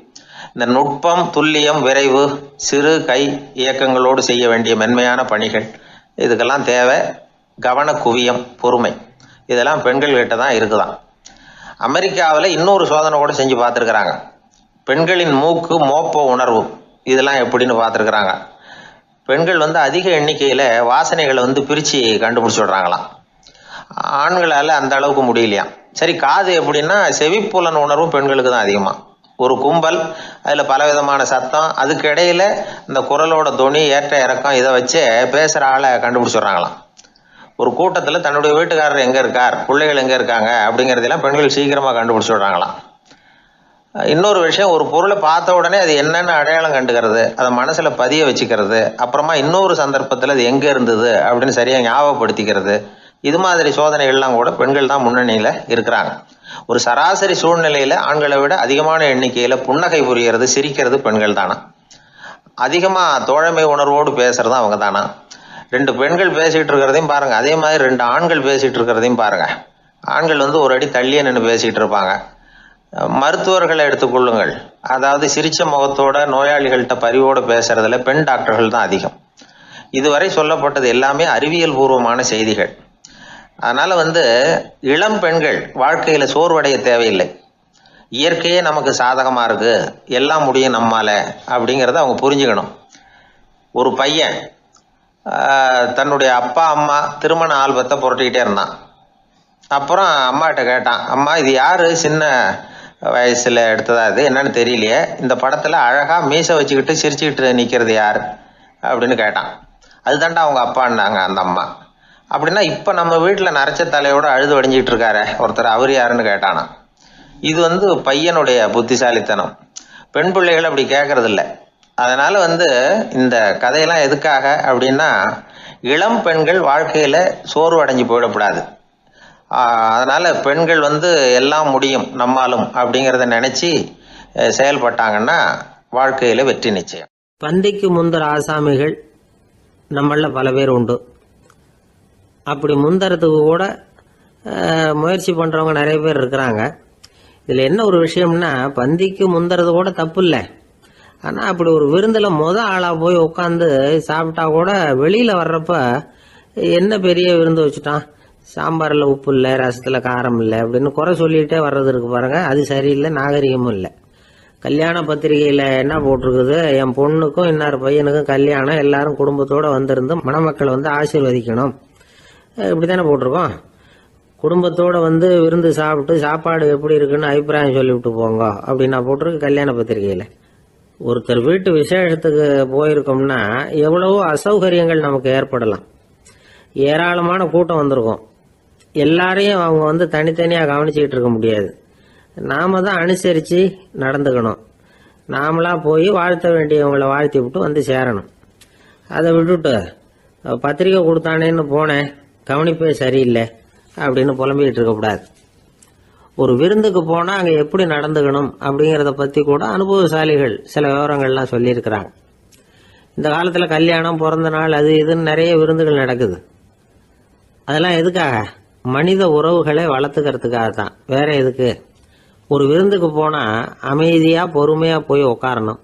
இந்த நுட்பம், துல்லியம், விரைவு, சிறு கை இயக்கங்களோடு செய்ய வேண்டிய மென்மையான பணிகள், இதுக்கெல்லாம் தேவை கவன குவியம், பொறுமை, இதெல்லாம் பெண்கள்கிட்ட தான் இருக்குதான். அமெரிக்காவில் இன்னொரு சோதனை கூட செஞ்சு பார்த்துருக்குறாங்க. பெண்களின் மூக்கு மோப்ப உணர்வு, இதெல்லாம் எப்படின்னு பார்த்துருக்குறாங்க. பெண்கள் அதிக எண்ணிக்கையில் வாசனைகளை பிரித்து கண்டுபிடிச்சி விடுறாங்களாம். ஆண்களால் அந்த அளவுக்கு முடியலையாம். சரி, காது எப்படின்னா செவிப்புலன் உணர்வும் பெண்களுக்கு தான் அதிகமாக. ஒரு கும்பல், அதில் பலவிதமான சத்தம், அதுக்கு இடையில இந்த குரலோட தொனி, ஏற்ற இறக்கம், இதை வச்சு பேசுகிற ஆளை கண்டுபிடிச்சிடுறாங்களாம். ஒரு கூட்டத்தில் தன்னுடைய வீட்டுக்காரர் எங்கே இருக்கார், பிள்ளைகள் எங்கே இருக்காங்க அப்படிங்கிறதெல்லாம் பெண்கள் சீக்கிரமாக கண்டுபிடிச்சிடுறாங்களாம். இன்னொரு விஷயம், ஒரு பொருளை பார்த்த உடனே அது என்னென்னு அடையாளம் கண்டுக்கிறது, அதை மனசில் பதிய வச்சுக்கிறது, அப்புறமா இன்னொரு சந்தர்ப்பத்தில் அது எங்கே இருந்தது அப்படின்னு சரியாக ஞாபகப்படுத்திக்கிறது, இது மாதிரி சோதனைகள்லாம் கூட பெண்கள் தான் முன்னணியில் இருக்கிறாங்க. ஒரு சராசரி சூழ்நிலையில் ஆண்களை விட அதிகமான எண்ணிக்கையில் புன்னகை புரிகிறது, சிரிக்கிறது பெண்கள் தானா. அதிகமாக தோழமை உணர்வோடு பேசுறது அவங்க தானா. 2 பெண்கள் பேசிகிட்டு இருக்கிறதையும் பாருங்க, அதே மாதிரி 2 ஆண்கள் பேசிகிட்டு இருக்கிறதையும் பாருங்க. ஆண்கள் ஒரு அடி தள்ளியே நின்று பேசிகிட்டு இருப்பாங்க. மருத்துவர்களை எடுத்துக்கொள்ளுங்கள், அதாவது சிரிச்ச முகத்தோட நோயாளிகள்கிட்ட பரிவோடு பேசுறதுல பெண் டாக்டர்கள் தான் அதிகம். இதுவரை சொல்லப்பட்டது எல்லாமே அறிவியல் பூர்வமான செய்திகள். அதனால இளம் பெண்கள் வாழ்க்கையில சோர்வடைய தேவையில்லை. இயற்கையே நமக்கு சாதகமா இருக்கு, எல்லாம் முடியும் நம்மால அப்படிங்கிறத அவங்க புரிஞ்சுக்கணும். ஒரு பையன் தன்னுடைய அப்பா அம்மா திருமண ஆல்பத்தை புரட்டிக்கிட்டே இருந்தான். அப்புறம் அம்மாட்ட கேட்டான், அம்மா இது யாரு சின்ன வயசுல எடுத்ததா, இது என்னன்னு தெரியலையே, இந்த படத்துல அழகா மீசை வச்சுக்கிட்டு சிரிச்சுக்கிட்டு நிக்கிறது யார் அப்படின்னு கேட்டான். அதுதான்டா அவங்க அப்பான்னாங்க அந்த அம்மா. அப்படின்னா இப்ப நம்ம வீட்டுல நரைச்ச தலையோட அழுது வடிஞ்சிட்டு இருக்காரு ஒருத்தர், அவர் யாருன்னு கேட்டானா. இது பையனுடைய புத்திசாலித்தனம். பெண் பிள்ளைகள் அப்படி கேட்கறது இல்லை. அதனால இந்த கதையெல்லாம் எதுக்காக அப்படின்னா, இளம் பெண்கள் வாழ்க்கையில சோர்வு அடைஞ்சு போயிடக்கூடாது. அதனால பெண்கள் எல்லாம் முடியும் நம்மாலும் அப்படிங்கிறத நினைச்சு செயல்பட்டாங்கன்னா வாழ்க்கையில வெற்றி நிச்சயம். பந்திக்கு முந்தர ஆசாமிகள் நம்மள பல பேர் உண்டு. அப்படி முந்தறதுக்கு கூட முயற்சி பண்றவங்க நிறைய பேர் இருக்கிறாங்க. இதுல என்ன ஒரு விஷயம்னா, பந்திக்கு முந்தறது கூட தப்பு இல்லை. ஆனா அப்படி ஒரு விருந்துல ஆளா போய் உட்காந்து சாப்பிட்டா கூட வெளியில வர்றப்ப என்ன பெரிய விருந்து வச்சுட்டான், சாம்பார்ல உப்பு இல்லை, ரசத்துல காரம் இல்லை அப்படின்னு குறை சொல்லிட்டே வர்றது இருக்கு பாருங்க, அது சரியில்லை, நாகரிகமும் இல்லை. கல்யாண பத்திரிகையில என்ன போட்டிருக்குது, என் பொண்ணுக்கும் இன்னொரு பையனுக்கும் கல்யாணம், எல்லாரும் குடும்பத்தோட வந்திருந்து மணமக்களை ஆசீர்வதிக்கணும், இப்படித்தானே போட்டிருக்கோம். குடும்பத்தோட விருந்து சாப்பிட்டு சாப்பாடு எப்படி இருக்குன்னு அபிப்பிராயம் சொல்லிவிட்டு போங்க அப்படின்னா போட்டிருக்கு கல்யாண பத்திரிகையில. ஒருத்தர் வீட்டு விசேஷத்துக்கு போயிருக்கோம்னா எவ்வளவோ அசௌகரியங்கள் நமக்கு ஏற்படலாம். ஏராளமான கூட்டம் வந்திருக்கும். எல்லாரையும் அவங்க தனித்தனியாக கவனிச்சுக்கிட்டு இருக்க முடியாது. நாம தான் அனுசரித்து நடந்துக்கணும். நாமளா போய் வாழ்த்த வேண்டியவங்களை வாழ்த்தி விட்டு சேரணும். அதை விட்டுட்டு பத்திரிக்கை கொடுத்தானேன்னு போனேன், கவனிப்பே சரியில்லை அப்படின்னு புலம்பிக்கிட்டு இருக்கக்கூடாது. ஒரு விருந்துக்கு போனால் அங்கே எப்படி நடந்துக்கணும் அப்படிங்கிறத பற்றி கூட அனுபவசாலிகள் சில விவரங்கள்லாம் சொல்லியிருக்கிறாங்க. இந்த காலத்தில் கல்யாணம், பிறந்த நாள், அது இதுன்னு நிறைய விருந்துகள் நடக்குது. அதெல்லாம் எதுக்காக? மனித உறவுகளை வளர்த்துக்கிறதுக்காக தான், வேற எதுக்கு? ஒரு விருந்துக்கு போனால் அமைதியாக பொறுமையாக போய் உட்காரணும்.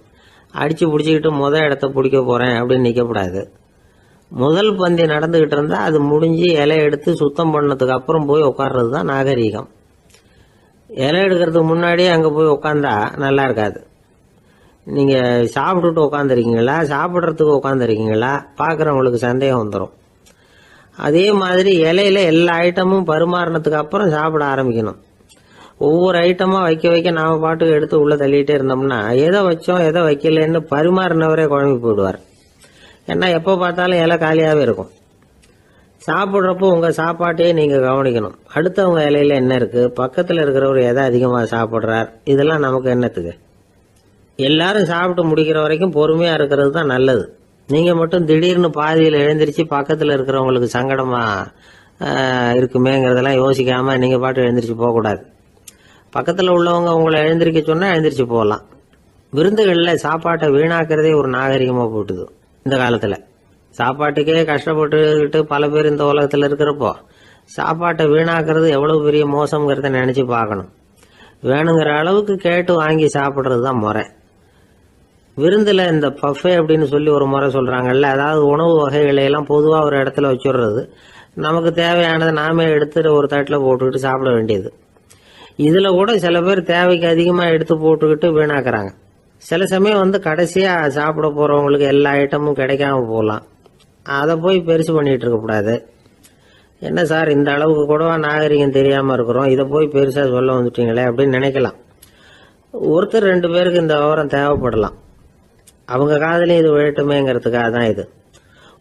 அடித்து பிடிச்சிக்கிட்டு இடத்த பிடிக்க போகிறேன் அப்படின்னு நிற்கக்கூடாது. முதல் பந்தி நடந்துக்கிட்டு இருந்தால் அது முடிஞ்சு இலை எடுத்து சுத்தம் பண்ணதுக்கு அப்புறம் போய் உட்கார்றது தான் நாகரீகம். இலை எடுக்கிறதுக்கு முன்னாடியே அங்கே போய் உட்காந்தா நல்லா இருக்காது. நீங்கள் சாப்பிட்டுட்டு உட்காந்துருக்கீங்களா, சாப்பிட்றதுக்கு உட்காந்துருக்கீங்களா, பார்க்குறவங்களுக்கு சந்தேகம் வந்துடும். அதே மாதிரி இலையில எல்லா ஐட்டமும் பரிமாறினதுக்கு அப்புறம் சாப்பிட ஆரம்பிக்கணும். ஒவ்வொரு ஐட்டமாக வைக்க வைக்க நாம பாட்டுக்கு எடுத்து உள்ளே தள்ளிகிட்டே இருந்தோம்னா எதை வச்சோம் எதை வைக்கலன்னு பரிமாறினவரே குழம்பி போயிடுவார். ஏன்னா எப்போ பார்த்தாலும் இலை காலியாகவே இருக்கும். சாப்பிட்றப்போ உங்கள் சாப்பாட்டையே நீங்கள் கவனிக்கணும். அடுத்தவங்க இலையில என்ன இருக்குது, பக்கத்தில் இருக்கிறவர் எதை அதிகமாக சாப்பிட்றார், இதெல்லாம் நமக்கு என்னத்துக்கு? எல்லாரும் சாப்பிட்டு முடிக்கிற வரைக்கும் பொறுமையாக இருக்கிறது தான் நல்லது. நீங்கள் மட்டும் திடீர்னு பாதியில் எழுந்திரிச்சு பக்கத்தில் இருக்கிறவங்களுக்கு சங்கடமாக இருக்குமேங்கிறதெல்லாம் யோசிக்காமல் நீங்கள் பாட்டு எழுந்திரிச்சு போகக்கூடாது. பக்கத்தில் உள்ளவங்க உங்களை எழுந்திரிக்க சொன்னால் எழுந்திரிச்சு போகலாம். விருந்துகளில் சாப்பாட்டை வீணாக்கிறதே ஒரு நாகரிகமாக போட்டுது இந்த காலத்தில். சாப்பாட்டுக்கே கஷ்டப்பட்டுக்கிட்டு பல பேர் இந்த உலகத்தில் இருக்கிறப்போ சாப்பாட்டை வீணாக்கிறது எவ்வளவு பெரிய மோசங்கிறத நினச்சி பார்க்கணும். வேணுங்கிற அளவுக்கு கேட்டு வாங்கி சாப்பிட்றது தான் முறை. விருந்தில் இந்த பஃபே அப்படின்னு சொல்லி ஒரு முறை சொல்கிறாங்கல்ல, அதாவது உணவு வகைகளையெல்லாம் பொதுவாக ஒரு இடத்துல வச்சுடுறது, நமக்கு தேவையானதை நாமே எடுத்துட்டு ஒரு தட்டில் போட்டுக்கிட்டு சாப்பிட வேண்டியது. இதில் கூட சில பேர் தேவைக்கு அதிகமாக எடுத்து போட்டுக்கிட்டு வீணாக்குறாங்க. சில சமயம் கடைசியாக சாப்பிட போகிறவங்களுக்கு எல்லா ஐட்டமும் கிடைக்காம போகலாம். அதை போய் பெருசு பண்ணிகிட்டு இருக்கக்கூடாது. என்ன சார் இந்த அளவுக்கு கூடவா நாகரிகம் தெரியாமல் இருக்கிறோம், இதை போய் பெருசாக சொல்ல வந்துட்டீங்களே அப்படின்னு நினைக்கலாம். ஒருத்தர் 2 பேருக்கு இந்த விவரம் தேவைப்படலாம். அவங்க காதலையும் இது விழட்டுமேங்கிறதுக்காக தான் இது.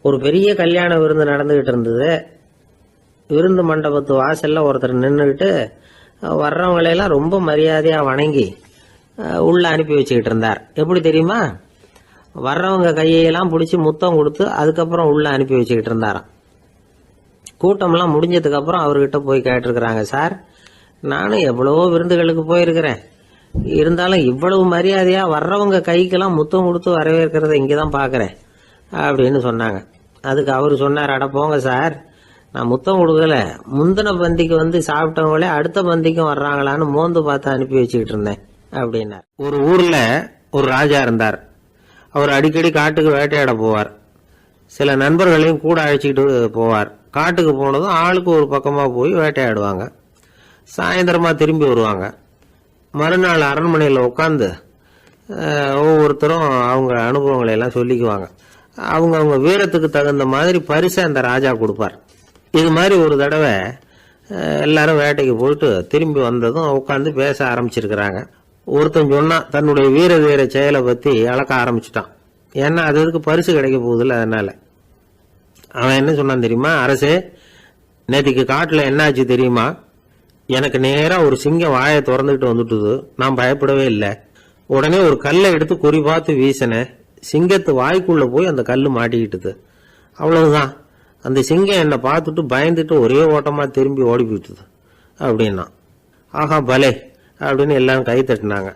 ஒரு பெரிய கல்யாண விருந்து நடந்துகிட்டு இருந்தது. விருந்து மண்டபத்து வாசல்ல ஒருத்தர் நின்றுக்கிட்டு வர்றவங்களையெல்லாம் ரொம்ப மரியாதையா வணங்கி உள்ள அனுப்பி வச்சுக்கிட்டு இருந்தார். எப்படி தெரியுமா? வர்றவங்க கையெல்லாம் பிடிச்சி முத்தம் கொடுத்து அதுக்கப்புறம் உள்ள அனுப்பி வச்சுக்கிட்டு இருந்தாராம். கூட்டம்லாம் முடிஞ்சதுக்கு அப்புறம் அவர்கிட்ட போய் கேட்டிருக்கிறாங்க, சார் நானும் எவ்வளவோ விருந்துகளுக்கு போயிருக்கிறேன், இருந்தாலும் இவ்வளவு மரியாதையா வர்றவங்க கைக்கெல்லாம் முத்தம் கொடுத்து வரவேற்கிறத இங்கதான் பாக்குறேன் அப்படின்னு சொன்னாங்க. அதுக்கு அவரு சொன்னார், அட போங்க சார், நான் முத்தம் கொடுக்கல, முந்தின பந்திக்கு வந்து சாப்பிட்டவங்களே அடுத்த பந்திக்கும் வர்றாங்களான்னு மோந்து பார்த்து அனுப்பி வச்சுக்கிட்டு இருந்தேன் அப்படின்னார். ஒரு ஊர்ல ஒரு ராஜா இருந்தார். அவர் அடிக்கடி காட்டுக்கு வேட்டையாட போவார். சில நண்பர்களையும் கூட அழைச்சிக்கிட்டு போவார். காட்டுக்கு போனதும் ஆளுக்கு ஒரு பக்கமா போய் வேட்டையாடுவாங்க. சாயந்தரமா திரும்பி வருவாங்க. மறுநாள் அரண்மனையில் உட்காந்து ஒவ்வொருத்தரும் அவங்க அனுபவங்களை எல்லாம் சொல்லிக்குவாங்க. அவங்க வீரத்துக்கு தகுந்த மாதிரி பரிசை அந்த ராஜா கொடுப்பார். இது மாதிரி ஒரு தடவை எல்லாரும் வேட்டைக்கு போயிட்டு திரும்பி வந்ததும் உட்காந்து பேச ஆரம்பிச்சிருக்கிறாங்க. ஒருத்தன் சொன்னா தன்னுடைய வீர செயலை பத்தி அளக்க ஆரம்பிச்சுட்டான். ஏன்னா அதுக்கு பரிசு கிடைக்க போகுதுல்ல, அதனால. அவன் என்ன சொன்னான் தெரியுமா? அரசே, நேற்றுக்கு காட்டுல என்ன ஆச்சு தெரியுமா? எனக்கு நேரா ஒரு சிங்கம் வாயை திறந்துகிட்டு வந்துட்டுது. நான் பயப்படவே இல்லை. உடனே ஒரு கல்லை எடுத்து குறி பார்த்து வீசினேன். சிங்கத்து வாய்க்குள்ள போய் அந்த கல்லு மாட்டிக்கிட்டுது. அவ்வளவுதான். அந்த சிங்கம் என்னை பார்த்துட்டு பயந்துட்டு ஒரே ஓட்டமா திரும்பி ஓடி போயிட்டுது அப்படின்னா. ஆஹா பலே அப்படின்னு எல்லாரும் கை தட்டினாங்க.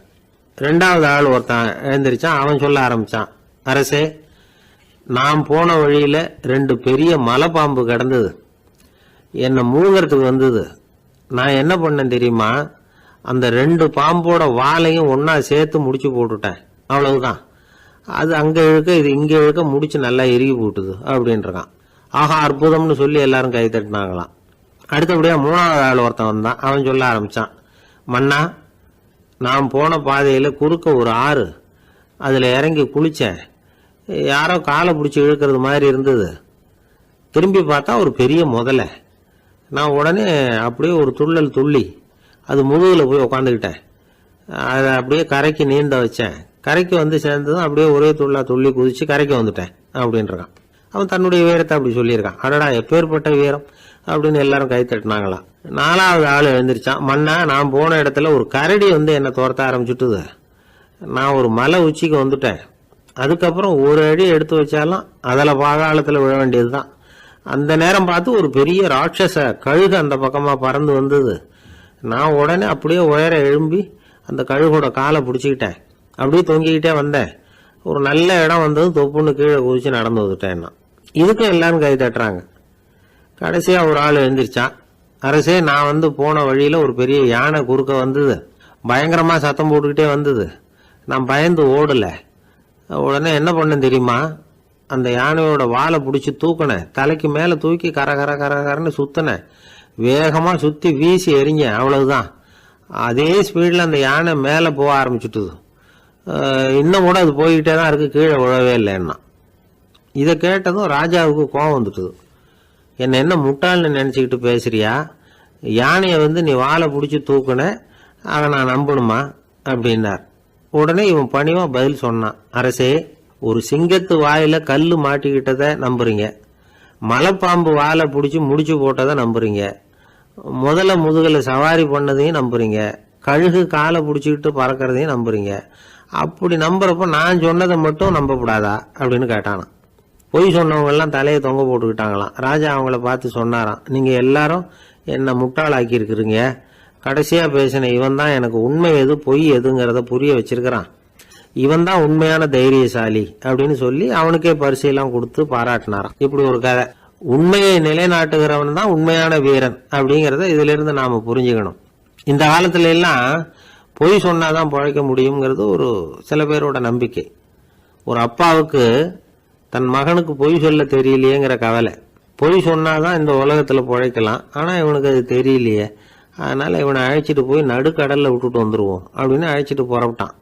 2வது ஆள் ஒருத்தன் எழுந்திரிச்சான். அவன் சொல்ல ஆரம்பிச்சான், அரசே, நான் போன வழியில 2 பெரிய மலைப்பாம்பு கிடந்தது. என்னை மூழ்கிறதுக்கு வந்தது. நான் என்ன பண்ணேன் தெரியுமா? அந்த 2 பாம்போட வாலையும் ஒன்னா சேர்த்து முடிச்சு போட்டுட்டேன். அவ்வளவுதான். அது அங்க இழுக்க இது இங்க இழுக்க முடிச்சு நல்லா இறுகி போட்டுது அப்படின்றான். ஆஹா அற்புதம்னு சொல்லி எல்லாரும் கை தட்டினாங்களாம். அடுத்தபடியா 3வது ஆள் ஒருத்தன் வந்தான். அவன் சொல்ல ஆரம்பிச்சான், மன்னா, நான் போன பாதையில குறுக்க ஒரு ஆறு, அதுல இறங்கி குளிச்சேன். யாரோ காலை பிடிச்சி இழுக்கிறது மாதிரி இருந்தது. திரும்பி பார்த்தா ஒரு பெரிய முதலை. நான் உடனே அப்படியே ஒரு துள்ளல் துள்ளி அது முதுகுல போய் உக்காந்துக்கிட்டேன். அதை அப்படியே கரைக்கு நீந்த வச்சேன். கரைக்கு வந்து சேர்ந்ததும் அப்படியே ஒரே துள்ளி குதிச்சு கரைக்கு வந்துட்டேன் அப்படின்றான். அவன் தன்னுடைய வீரத்தை அப்படி சொல்லியிருக்கான். அடடா எப்பேற்பட்ட வீரம் அப்படின்னு எல்லாரும் கை தட்டினாங்களாம். 4வது ஆள் எழுந்திரிச்சான். மன்னா, நான் போன இடத்துல ஒரு கரடி வந்து என்னை துரத்த ஆரம்பிச்சுட்டுது. நான் ஒரு மலை உச்சிக்கு வந்துட்டேன். அதுக்கப்புறம் ஒரு அடி எடுத்து வச்சாலும் அதில் பாதாளத்தில் விழ வேண்டியதுதான். அந்த நேரம் பார்த்து ஒரு பெரிய ராட்சச கழுகு அந்த பக்கமா பறந்து வந்தது. நான் உடனே அப்படியே உயர எழும்பி அந்த கழுகோட காலை பிடிச்சிக்கிட்டேன். அப்படியே தொங்கிக்கிட்டே வந்தேன். ஒரு நல்ல இடம் வந்ததும் தொப்புன்னு கீழே குதிச்சு நடந்து வந்துட்டேன். இதுக்கும் எல்லாரும் கை தட்டுறாங்க. கடைசியா ஒரு ஆள் எழுந்திரிச்சான். அரசே, நான் வந்து போன வழியில ஒரு பெரிய யானை குறுக்க வந்தது. பயங்கரமா சத்தம் போட்டுக்கிட்டே வந்தது. நான் பயந்து ஓடல. உடனே என்ன பண்ணேன் தெரியுமா? அந்த யானையோட வாலை பிடிச்சி தூக்கினேன். தலைக்கு மேல தூக்கி கரன்னு சுத்தினேன். வேகமா சுத்தி வீசி எறிஞ்சேன். அவ்வளவுதான். அதே ஸ்பீட்ல அந்த யானை மேல போக ஆரம்பிச்சுட்டுது. இன்னும் கூட அது போய்கிட்டே தான் இருக்கு, கீழே விழவே இல்லைன்னா. இதை கேட்டதும் ராஜாவுக்கு கோபம் வந்துட்டுது. என்ன முட்டாள்னு நினைச்சுக்கிட்டு பேசுறியா? யானையை வந்து நீ வாழை பிடிச்சி தூக்குன, அதை நான் நம்பணுமா அப்படின்னார். உடனே இவன் பணிவா பதில் சொன்னான், அரசே, ஒரு சிங்கத்து வாயில கல்லு மாட்டிக்கிட்டத நம்புறீங்க, மலைப்பாம்பு வாழை பிடிச்சி முடிச்சு போட்டதை நம்புறீங்க, முதல்ல முதுகலை சவாரி பண்ணதையும் நம்புறீங்க, கழுகு காலை பிடிச்சிக்கிட்டு பறக்கிறதையும் நம்புறீங்க. அப்படி நம்புறப்ப நான் சொன்னதை மட்டும் நம்பக்கூடாதா அப்படின்னு கேட்டானான். பொய் சொன்னவங்க எல்லாம் தலையை தொங்க போட்டுக்கிட்டாங்களாம். ராஜா அவங்கள பார்த்து சொன்னாராம், நீங்க எல்லாரும் என்ன முட்டாளாக்கி இருக்கிறீங்க. கடைசியா பேசின இவன் தான் எனக்கு உண்மை எது பொய் எதுங்கிறத புரிய வச்சிருக்கிறான். இவன் தான் உண்மையான தைரியசாலி அப்படின்னு சொல்லி அவனுக்கே பரிசையெல்லாம் கொடுத்து பாராட்டினாராம். இப்படி ஒரு கதை. உண்மையை நிலைநாட்டுகிறவன் தான் உண்மையான வீரன் அப்படிங்கறத இதுல இருந்து நாம புரிஞ்சுக்கணும். இந்த காலத்துல எல்லாம் பொய் சொன்னாதான் பழைக்க முடியுங்கிறது ஒரு சில பேரோட நம்பிக்கை. ஒரு அப்பாவுக்கு தன் மகனுக்கு பொய் சொல்ல தெரியலையேங்கிற கவலை. பொய் சொன்னாதான் இந்த உலகத்துல பிழைக்கலாம், ஆனா இவனுக்கு அது தெரியலையே, அதனால இவனை அழைச்சிட்டு போய் நடுக்கடல்ல விட்டுட்டு வந்துருவோம் அப்படின்னு அழைச்சிட்டு புறப்பட்டான்.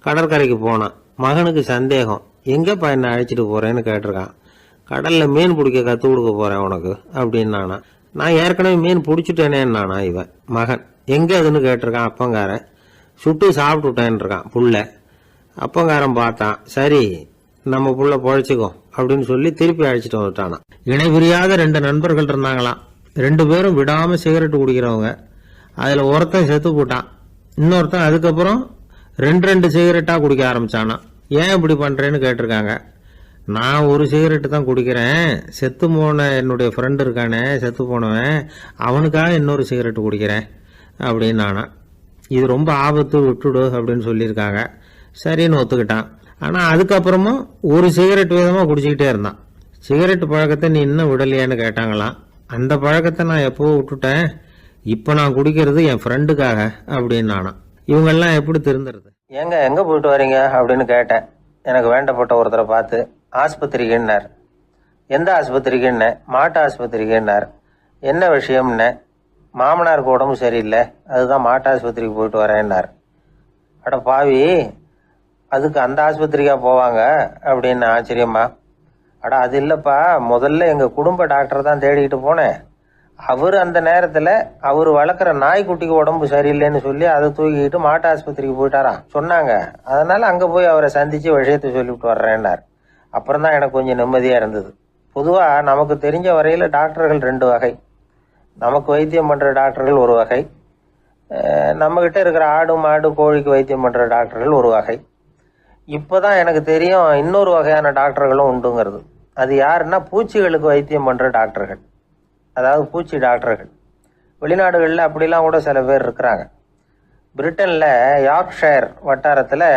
கடற்கரைக்கு போனான். மகனுக்கு சந்தேகம், எங்கப்பா என்ன அழைச்சிட்டு போறேன்னு கேட்டிருக்கான். கடல்ல மீன் பிடிக்க கத்து கொடுக்க போறேன் உனக்கு அப்படின்னானா. நான் ஏற்கனவே மீன் பிடிச்சிட்டேனேன்னானா இவன் மகன். எங்க அதுன்னு கேட்டிருக்கான் அப்பங்காரன். சுட்டு சாப்பிட்டுட்டேன் இருக்கான் புள்ள. அப்பங்காரன் பார்த்தான், சரி நம்ம புள்ள பொழைச்சிக்கோ அப்படின்னு சொல்லி திருப்பி அழைச்சிட்டு வந்துட்டானா. இணை புரியாத 2 நண்பர்கள் இருந்தாங்களாம். 2 பேரும் விடாம சிகரெட் குடிக்கிறவங்க. அதுல ஒருத்தன் செத்து போட்டான். இன்னொருத்தன் அதுக்கப்புறம் 2 சிகரெட்டா குடிக்க ஆரம்பிச்சானா. ஏன் இப்படி பண்றேன்னு கேட்டிருக்காங்க. நான் ஒரு சிகரெட்டு தான் குடிக்கிறேன், செத்து போன என்னுடைய ஃப்ரெண்டு இருக்கானே செத்து போனவன், அவனுக்காக இன்னொரு சிகரெட்டு குடிக்கிறேன் அப்படின்னு நானா. இது ரொம்ப ஆபத்து, விட்டுடு அப்படின்னு சொல்லியிருக்காங்க. சரின்னு ஒத்துக்கிட்டான். ஆனால் அதுக்கப்புறமும் ஒரு சிகரெட் விதமாக குடிச்சிக்கிட்டே இருந்தான். சிகரெட் பழக்கத்தை நீ இன்னும் விடலையான்னு கேட்டாங்களாம். அந்த பழக்கத்தை நான் எப்போ விட்டுட்டேன், இப்போ நான் குடிக்கிறது என் ஃப்ரெண்டுக்காக அப்படின்னு நானா. இவங்கெல்லாம் எப்படி திருந்துறது? ஏங்க எங்கே போயிட்டு வரீங்க அப்படின்னு கேட்டேன். எனக்கு வேண்டப்பட்ட ஒருத்தரை பார்த்து ஆஸ்பத்திரிக்குன்னார். எந்த ஆஸ்பத்திரிக்குன்னே? மாட்டு ஆஸ்பத்திரிக்குன்னார். என்ன விஷயம்னே? மாமனாருக்கு உடம்பு சரியில்லை, அதுதான் மாட்டு ஆஸ்பத்திரிக்கு போயிட்டு வரேன்னார். அட பாவி, அதுக்கு அந்த ஆஸ்பத்திரிக்கா போவாங்க அப்படின்னு ஆச்சரியமா. அட அது இல்லைப்பா, முதல்ல எங்கள் குடும்ப டாக்டர் தான் தேடிக்கிட்டு போனேன். அவர் அந்த நேரத்தில் அவர் வளர்க்குற நாய்க்குட்டிக்கு உடம்பு சரியில்லைன்னு சொல்லி அதை தூக்கிக்கிட்டு மாட்டு ஆஸ்பத்திரிக்கு போயிட்டாராம் சொன்னாங்க. அதனால் அங்கே போய் அவரை சந்தித்து விஷயத்தை சொல்லிவிட்டு வர்றேன்னார். அப்புறம் தான் எனக்கு கொஞ்சம் நிம்மதியாக இருந்தது. பொதுவாக நமக்கு தெரிஞ்ச வரையில் டாக்டர்கள் 2 வகை. நமக்கு வைத்தியம் பண்ணுற டாக்டர்கள் ஒரு வகை, நம்மக்கிட்ட இருக்கிற ஆடு மாடு கோழிக்கு வைத்தியம் பண்ணுற டாக்டர்கள் ஒரு வகை. இப்போ தான் எனக்கு தெரியும் இன்னொரு வகையான டாக்டர்களும் உண்டுங்கிறது. அது யாருன்னா பூச்சிகளுக்கு வைத்தியம் பண்ணுற டாக்டர்கள், அதாவது பூச்சி டாக்டர்கள். வெளிநாடுகளில் அப்படிலாம் கூட சில பேர் இருக்கிறாங்க. பிரிட்டனில் யார்க்ஷயர் வட்டாரத்தில்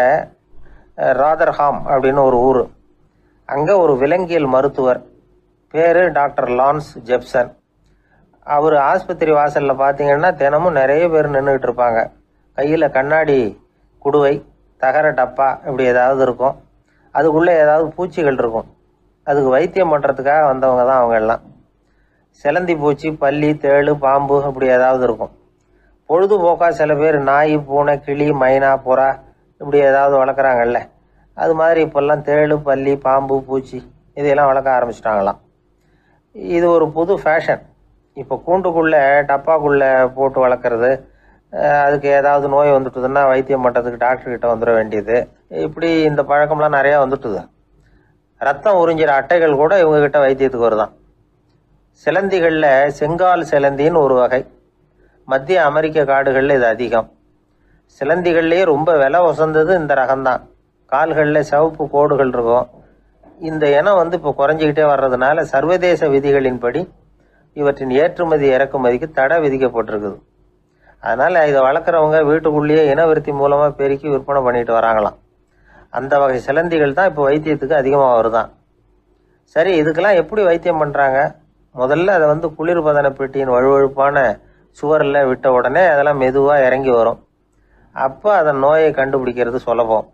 ராதர்ஹாம் அப்படின்னு ஒரு ஊர். அங்கே ஒரு விலங்கியல் மருத்துவர் பேர் டாக்டர் லான்ஸ் ஜெப்சன். அவர் ஆஸ்பத்திரி வாசலில் பார்த்தீங்கன்னா தினமும் நிறைய பேர் நின்றுக்கிட்டு இருப்பாங்க. கையில் கண்ணாடி குடுவை, தகர டப்பா இப்படி ஏதாவது இருக்கும். அதுக்குள்ளே ஏதாவது பூச்சிகள் இருக்கும். அதுக்கு வைத்தியம் பண்ணுறதுக்காக வந்தவங்க தான் அவங்க எல்லாம். சிலந்தி பூச்சி, பல்லி, தேளு, பாம்பு இப்படி ஏதாவது இருக்கும். பொழுதுபோக்காக சில பேர் நாய், பூனை, கிளி, மைனா, புறா இப்படி ஏதாவது வளர்க்குறாங்கல்ல, அது மாதிரி இப்போல்லாம் தேளு, பல்லி, பாம்பு, பூச்சி இதையெல்லாம் வளர்க்க ஆரம்பிச்சிட்டாங்களாம். இது ஒரு புது ஃபேஷன். இப்போ கூண்டுக்குள்ளே டப்பாக்குள்ளே போட்டு வளர்க்குறது, அதுக்கு ஏதாவது நோய் வந்துட்டுதுன்னா வைத்தியம் பண்ணுறதுக்கு டாக்டர்கிட்ட வந்துட வேண்டியது, இப்படி இந்த பழக்கம்லாம் நிறையா வந்துட்டுது. ரத்தம் உறிஞ்சிற அட்டைகள் கூட இவங்ககிட்ட வைத்தியத்துக்கு வருதான். சிலந்திகளில் செங்கால் சிலந்தின்னு ஒரு வகை. மத்திய அமெரிக்க காடுகளில் இது அதிகம். சிலந்திகள்லேயே ரொம்ப விலை உசந்தது இந்த ரகம்தான். கால்களில் சிவப்பு கோடுகள் இருக்கும். இந்த இனம் இப்போ குறைஞ்சிக்கிட்டே வர்றதுனால சர்வதேச விதிகளின்படி இவற்றின் ஏற்றுமதி இறக்குமதிக்கு தடை விதிக்கப்பட்டிருக்குது. அதனால் இதை வளர்க்குறவங்க வீட்டுக்குள்ளேயே இனவிருத்தி மூலமாக பெருக்கி விற்பனை பண்ணிட்டு வராங்களாம். அந்த வகை சிலந்திகள் தான் இப்போ வைத்தியத்துக்கு அதிகமாக வருதான். சரி, இதுக்கெல்லாம் எப்படி வைத்தியம் பண்ணுறாங்க? முதல்ல அதை குளிர்பதன பெட்டியின் வழுவழுப்பான சுவரில் விட்ட உடனே அதெல்லாம் மெதுவாக இறங்கி வரும். அப்போ அதன் நோயை கண்டுபிடிக்கிறது சுலபம்.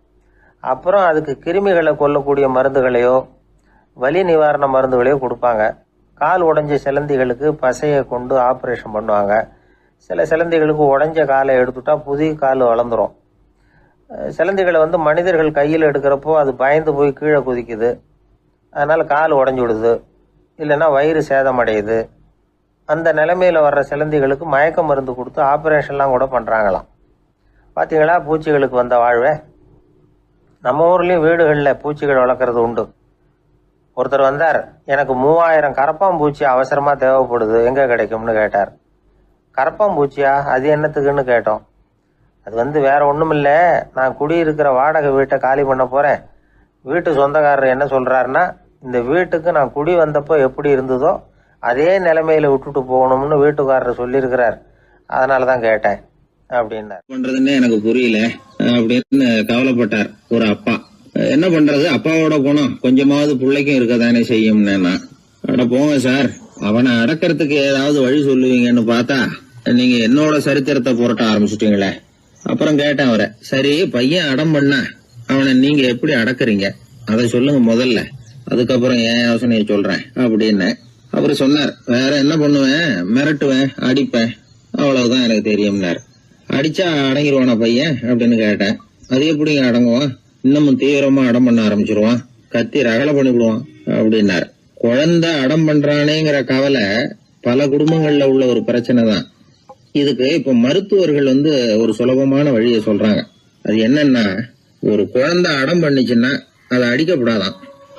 அப்புறம் அதுக்கு கிருமிகளை கொல்லக்கூடிய மருந்துகளையோ வலி நிவாரண மருந்துகளையோ கொடுப்பாங்க. கால் உடைஞ்ச சிலந்திகளுக்கு பசையை கொண்டு ஆப்ரேஷன் பண்ணுவாங்க. சில சிலந்திகளுக்கு உடைஞ்ச காலை எடுத்துட்டா புதிய கால் வளர்ந்துடும். சிலந்திகளை மனிதர்கள் கையில் எடுக்கிறப்போ அது பயந்து போய் கீழே குதிக்குது. அதனால் கால் உடஞ்சி விடுது, இல்லைன்னா வயிறு சேதமடையுது. அந்த நிலைமையில் வர்ற சிலந்திகளுக்கு மயக்க மருந்து கொடுத்து ஆப்ரேஷன்லாம் கூட பண்ணுறாங்களாம். பார்த்தீங்களா பூச்சிகளுக்கு வந்த வாழ்வை? நம்ம ஊர்லேயும் வீடுகளில் பூச்சிகள் வளர்க்குறது உண்டு. ஒருத்தர் வந்தார், எனக்கு 3000 கரப்பாம்பூச்சி அவசரமாக தேவைப்படுது, எங்கே கிடைக்கும்னு கேட்டார். கரப்பாம்பூச்சியா? அது என்னத்துக்குன்னு கேட்டோம். அது வேற ஒன்றும் இல்லை, நான் குடியிருக்கிற வாடகை வீட்டை காலி பண்ண போகிறேன். வீட்டு சொந்தக்காரர் என்ன சொல்கிறாருன்னா, இந்த வீட்டுக்கு நான் குடி வந்தப்போ எப்படி இருந்ததோ அதே நிலைமையில விட்டுட்டு போகணும்னு வீட்டுக்காரர் சொல்லியிருக்கிறார், அதனால தான் கேட்டேன் அப்படின்னார். பண்றதுன்னு எனக்கு புரியல அப்படின்னு கவலைப்பட்டார் ஒரு அப்பா. என்ன பண்றது, அப்பாவோட குணம் கொஞ்சமாவது பிள்ளைக்கும் இருக்கதானே செய்யும்னா. அட போங்க சார், அவனை அடக்கிறதுக்கு ஏதாவது வழி சொல்லுவீங்கன்னு பார்த்தா நீங்க என்னோட சரித்திரத்தை புரட்ட ஆரம்பிச்சுட்டீங்களே. அப்புறம் கேட்டேன் அவரை, சரி பையன் அடம் பண்ணா அவனை நீங்க எப்படி அடக்குறீங்க அதை சொல்லுங்க முதல்ல, அதுக்கப்புறம் என் யோசனையை சொல்றேன் அப்படின்னு. அவரு சொன்னார், வேற என்ன பண்ணுவேன், மிரட்டுவேன், அடிப்பேன், அவ்வளவுதான் எனக்கு தெரியும்னார். அடிச்சா அடங்கிடுவானா பையன் அப்படின்னு கேட்டேன். அது எப்படிங்க அடங்குவான், இன்னமும் தீவிரமா அடம் பண்ண ஆரம்பிச்சிருவான், கத்தி ரகலை பண்ணிவிடுவான் அப்படின்னார். குழந்தை அடம் பண்றானேங்கிற கவலை பல குடும்பங்கள்ல உள்ள ஒரு பிரச்சனை தான். இதுக்கு இப்ப மருத்துவர்கள் ஒரு சுலபமான வழியை சொல்றாங்க. அது என்னன்னா, ஒரு குழந்தை அடம் பண்ணிச்சுன்னா அதை அடிக்கப்படாதான்,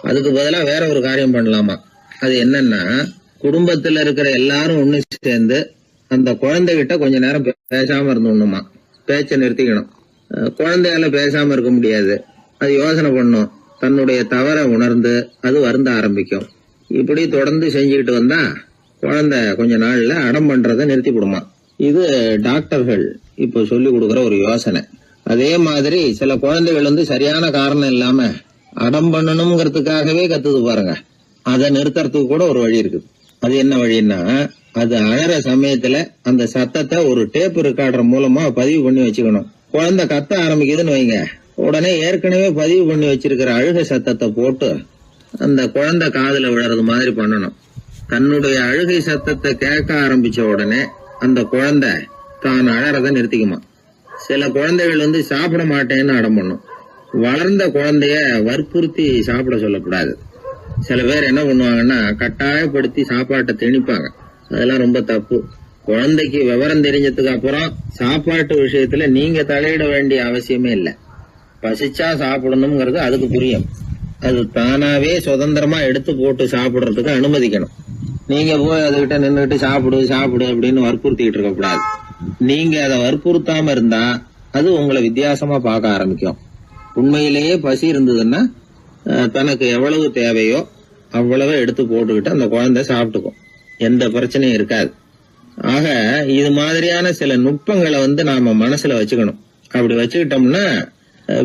அதுக்கு பதிலா வேற ஒரு காரியம் பண்ணலாமா. அது என்னன்னா, குடும்பத்துல இருக்கிற எல்லாரும் ஒண்ணு சேர்ந்து அந்த குழந்தைகிட்ட கொஞ்ச நேரம் பேசாம இருந்தோம்னுமா, பேச்சை நிறுத்திக்கணும். குழந்தையால பேசாம இருக்க முடியாது, அது யோசனை பண்ணும், தன்னுடைய தவறை உணர்ந்து அது வருந்த ஆரம்பிக்கும். இப்படி தொடர்ந்து செஞ்சுக்கிட்டு வந்தா குழந்தை கொஞ்ச நாள்ல அடம் பண்றதை நிறுத்தி விடுமா. இது டாக்டர்கள் இப்ப சொல்லி கொடுக்கற ஒரு யோசனை. அதே மாதிரி சில குழந்தைகள் சரியான காரணம் இல்லாம அடம் பண்ணணுங்கிறதுக்காகவே கத்துது பாருங்க, அதை நிறுத்துறதுக்கு கூட ஒரு வழி இருக்குது. அது என்ன வழின்னா, அது அழற சமயத்துல அந்த சத்தத்தை ஒரு டேப் ரெக்கார்டர் மூலமா பதிவு பண்ணி வச்சுக்கணும். குழந்தை கத்த ஆரம்பிக்குதுன்னு வைங்க, உடனே ஏற்கனவே பதிவு பண்ணி வச்சிருக்கிற அழுகை சத்தத்தை போட்டு அந்த குழந்தை காதுல விழறது மாதிரி பண்ணணும். தன்னுடைய அழுகை சத்தத்தை கேட்க ஆரம்பிச்ச உடனே அந்த குழந்தை தான் அழறத நிறுத்திக்குமா. சில குழந்தைகள் சாப்பிட மாட்டேன்னு அடம் பண்ணும். வளர்ந்த குழந்தைய வற்புறுத்தி சாப்பிட சொல்லக்கூடாது. சில பேர் என்ன பண்ணுவாங்கன்னா, கட்டாயப்படுத்தி சாப்பாட்டை திணிப்பாங்க. அதெல்லாம் ரொம்ப தப்பு. குழந்தைக்கு விவரம் தெரிஞ்சதுக்கு அப்புறம் சாப்பாட்டு விஷயத்துல நீங்க தலையிட வேண்டிய அவசியமே இல்லை. பசிச்சா சாப்பிடணுங்கிறது அதுக்கு புரியும். அது தானாவே சுதந்திரமா எடுத்து போட்டு சாப்பிடுறதுக்கு அனுமதிக்கணும். நீங்க போய் அதுகிட்ட நின்றுட்டு சாப்பிடு சாப்பிடு அப்படின்னு வற்புறுத்திட்டு இருக்க கூடாது. நீங்க அதை வற்புறுத்தாம இருந்தா அது உங்களை வித்தியாசமா பார்க்க ஆரம்பிக்கும். உண்மையிலேயே பசி இருந்ததுன்னா தனக்கு எவ்வளவு தேவையோ அவ்வளவு எடுத்து போட்டுக்கிட்டு அந்த குழந்தை சாப்பிட்டுக்கும், எந்த பிரச்சனையும் இருக்காது. ஆக இது மாதிரியான சில நுட்பங்களை நாம மனசுல வச்சுக்கணும். அப்படி வச்சுக்கிட்டோம்னா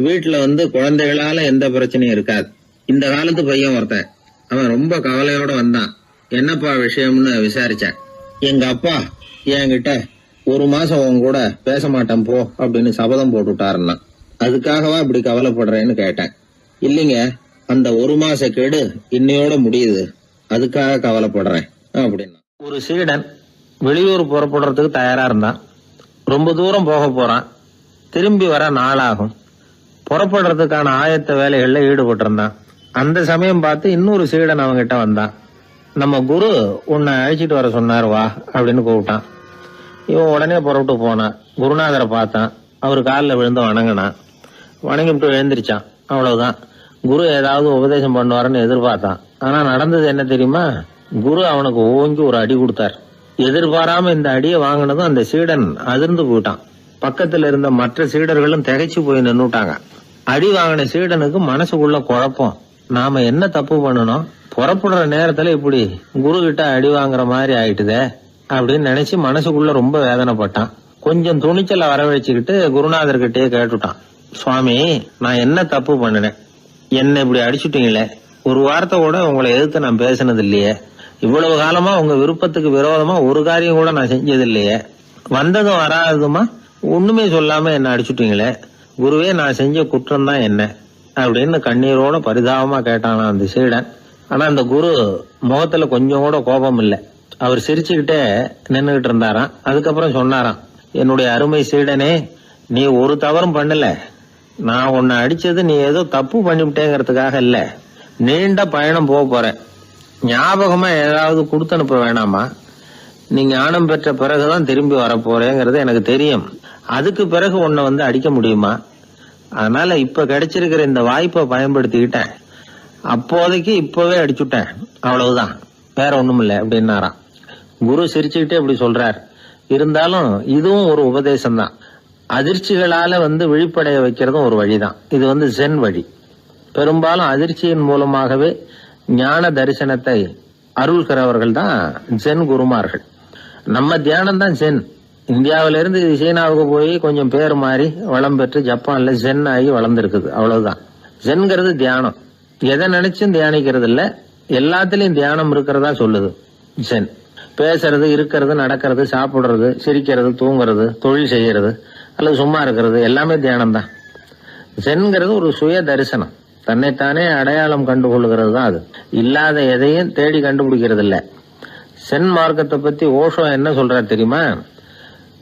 வீட்டுல குழந்தைகளால எந்த பிரச்சனையும் இருக்காது. இந்த காலத்து பையன் ஒருத்தன், அவன் ரொம்ப கவலையோட வந்தான். என்னப்பா விஷயம்னு விசாரிச்சேன். எங்க அப்பா என்கிட்ட 1 மாசம் உன் கூட பேச மாட்டேன் போ அப்படின்னு சபதம் போட்டுட்டாருன்னா, அதுக்காகவா இப்படி கவலைப்படுறேன்னு கேட்டேன். இல்லைங்க, அந்த 1 மாச கெடு இன்னையோட முடியுது, அதுக்காக கவலைப்படுறேன் அப்படின்னா. ஒரு சீடன் வெளியூர் புறப்படுறதுக்கு தயாரா இருந்தான். ரொம்ப தூரம் போக போறான், திரும்பி வர நாளாகும். புறப்படுறதுக்கான ஆயத்த வேலைகள்ல ஈடுபட்டு இருந்தான். அந்த சமயம் பார்த்து இன்னொரு சீடன் அவங்கிட்ட வந்தான். நம்ம குரு உன்னை அழைச்சிட்டு வர சொன்னார் வா அப்படின்னு கூப்பிட்டான். இவன் உடனே புறப்பட்டு போனான். குருநாதரை பார்த்தான். அவர் காலில் விழுந்து வணங்கினான். வணங்கிவிட்டு எழுந்திரிச்சான். அவ்வளவுதான். குரு ஏதாவது உபதேசம் பண்ணுவாருன்னு எதிர்பார்த்தான். ஆனா நடந்தது என்ன தெரியுமா? குரு அவனுக்கு ஓங்கி ஒரு அடி கொடுத்தார். எதிர்பாராம இந்த அடியை வாங்கினதும் அந்த சீடன் அதிர்ந்து போயிட்டான். பக்கத்துல இருந்த மற்ற சீடர்களும் திகைச்சு போய் நின்னுட்டாங்க. அடி வாங்கின சீடனுக்கு மனசுக்குள்ள குழப்பம். நாம என்ன தப்பு பண்ணணும், புறப்படுற நேரத்துல இப்படி குரு கிட்ட அடி வாங்குற மாதிரி ஆயிட்டுதே அப்படின்னு நினைச்சு மனசுக்குள்ள ரொம்ப வேதனைப்பட்டான். கொஞ்சம் துணிச்சலை வரவழைச்சுக்கிட்டு குருநாதர்கிட்டயே கேட்டுட்டான். சுவாமி, நான் என்ன தப்பு பண்ணினேன்? என்ன இப்படி அடிச்சுட்டீங்களே, ஒரு வார்த்தை கூட உங்களை எதிர்த்து நான் பேசினது இல்லையே, இவ்வளவு காலமா உங்க விருப்பத்துக்கு விரோதமா ஒரு காரியம் கூட நான் செஞ்சது இல்லையே, வந்ததும் வராததுமா ஒண்ணுமே சொல்லாம என்ன அடிச்சுட்டீங்களே, குருவே நான் செஞ்ச குற்றம் தான் என்ன அப்படின்னு கண்ணீரோட பரிதாபமா கேட்டானா அந்த சீடன். ஆனா அந்த குரு முகத்துல கொஞ்சம் கூட கோபம் இல்லை. அவர் சிரிச்சுக்கிட்டே நின்னுகிட்டு இருந்தாராம். அதுக்கப்புறம் சொன்னாராம், என்னுடைய அருமை சீடனே, நீ ஒரு தவறும் பண்ணல. நான் உன்னை அடிச்சது நீ ஏதோ தப்பு பண்ணிவிட்டேங்கிறதுக்காக இல்ல, நீண்ட பயணம் போக போறேன், ஞாபகமா ஏதாவது கொடுத்து அனுப்ப வேணாமா? நீ ஞானம் பெற்ற பிறகுதான் திரும்பி வரப்போறேங்கிறது எனக்கு தெரியும். அதுக்கு பிறகு உன்னை அடிக்க முடியுமா? அதனால இப்ப கிடைச்சிருக்கிற இந்த வாய்ப்பை பயன்படுத்திக்கிட்டேன். அப்போதைக்கு இப்பவே அடிச்சுட்டேன், அவ்வளவுதான், வேற ஒண்ணும் இல்லை அப்படின்னாராம். குரு சிரிச்சுக்கிட்டே இப்படி சொல்றார். இருந்தாலும் இதுவும் ஒரு உபதேசம் தான். அதிர்ச்சிகளால விழிப்படைய வைக்கிறதும் ஒரு வழிதான். இது ஜென் வழி. பெரும்பாலும் அதிர்ச்சியின் மூலமாகவே ஞான தரிசனத்தை அருள்கிறவர்கள் தான் ஜென் குருமார்கள். நம்ம தியானம் தான் ஜென். இந்தியாவில இருந்து சீனாவுக்கு போய் கொஞ்சம் பேர் மாறி வளம் பெற்று ஜப்பான்ல ஜென் ஆகி வளர்ந்துருக்குது, அவ்வளவுதான். ஜென்கிறது தியானம். எதை நினைச்சும் தியானிக்கிறது இல்ல, எல்லாத்திலையும் தியானம் இருக்கிறதா சொல்லுது ஜென். பேசுறது, இருக்கிறது, நடக்கிறது, சாப்பிடுறது, சிரிக்கிறது, தூங்குறது, தொழில் செய்யறது அல்லது சும்மா இருக்கிறது எல்லாமே தியானம் தான். ஜென்கிறது ஒரு சுய தரிசனம், தன்னைத்தானே அடையாளம் கண்டுகொள்கிறது தான் அது. இல்லாத எதையும் தேடி கண்டுபிடிக்கிறது இல்ல. சென் மார்க்கத்தை பத்தி ஓஷோ என்ன சொல்றார் தெரியுமா?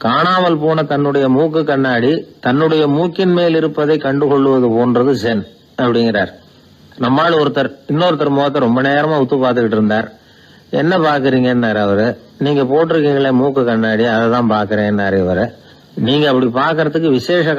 காணாமல் போன தன்னுடைய மூக்கு கண்ணாடி தன்னுடைய மூக்கின் மேல் இருப்பதை கண்டுகொள்வது போன்றது சென் அப்படிங்கிறார். நம்மால் ஒருத்தர் இன்னொருத்தர் முகத்தை ரொம்ப நேரமா உத்து பார்த்துக்கிட்டு இருந்தார். என்ன பாக்குறீங்கன்னாரு அவரு. நீங்க போட்டிருக்கீங்களே மூக்கு கண்ணாடி, அதை தான் பாக்குறேன்னாரு இவரு. நீங்க அப்படி பாக்குறதுக்கு விசேஷ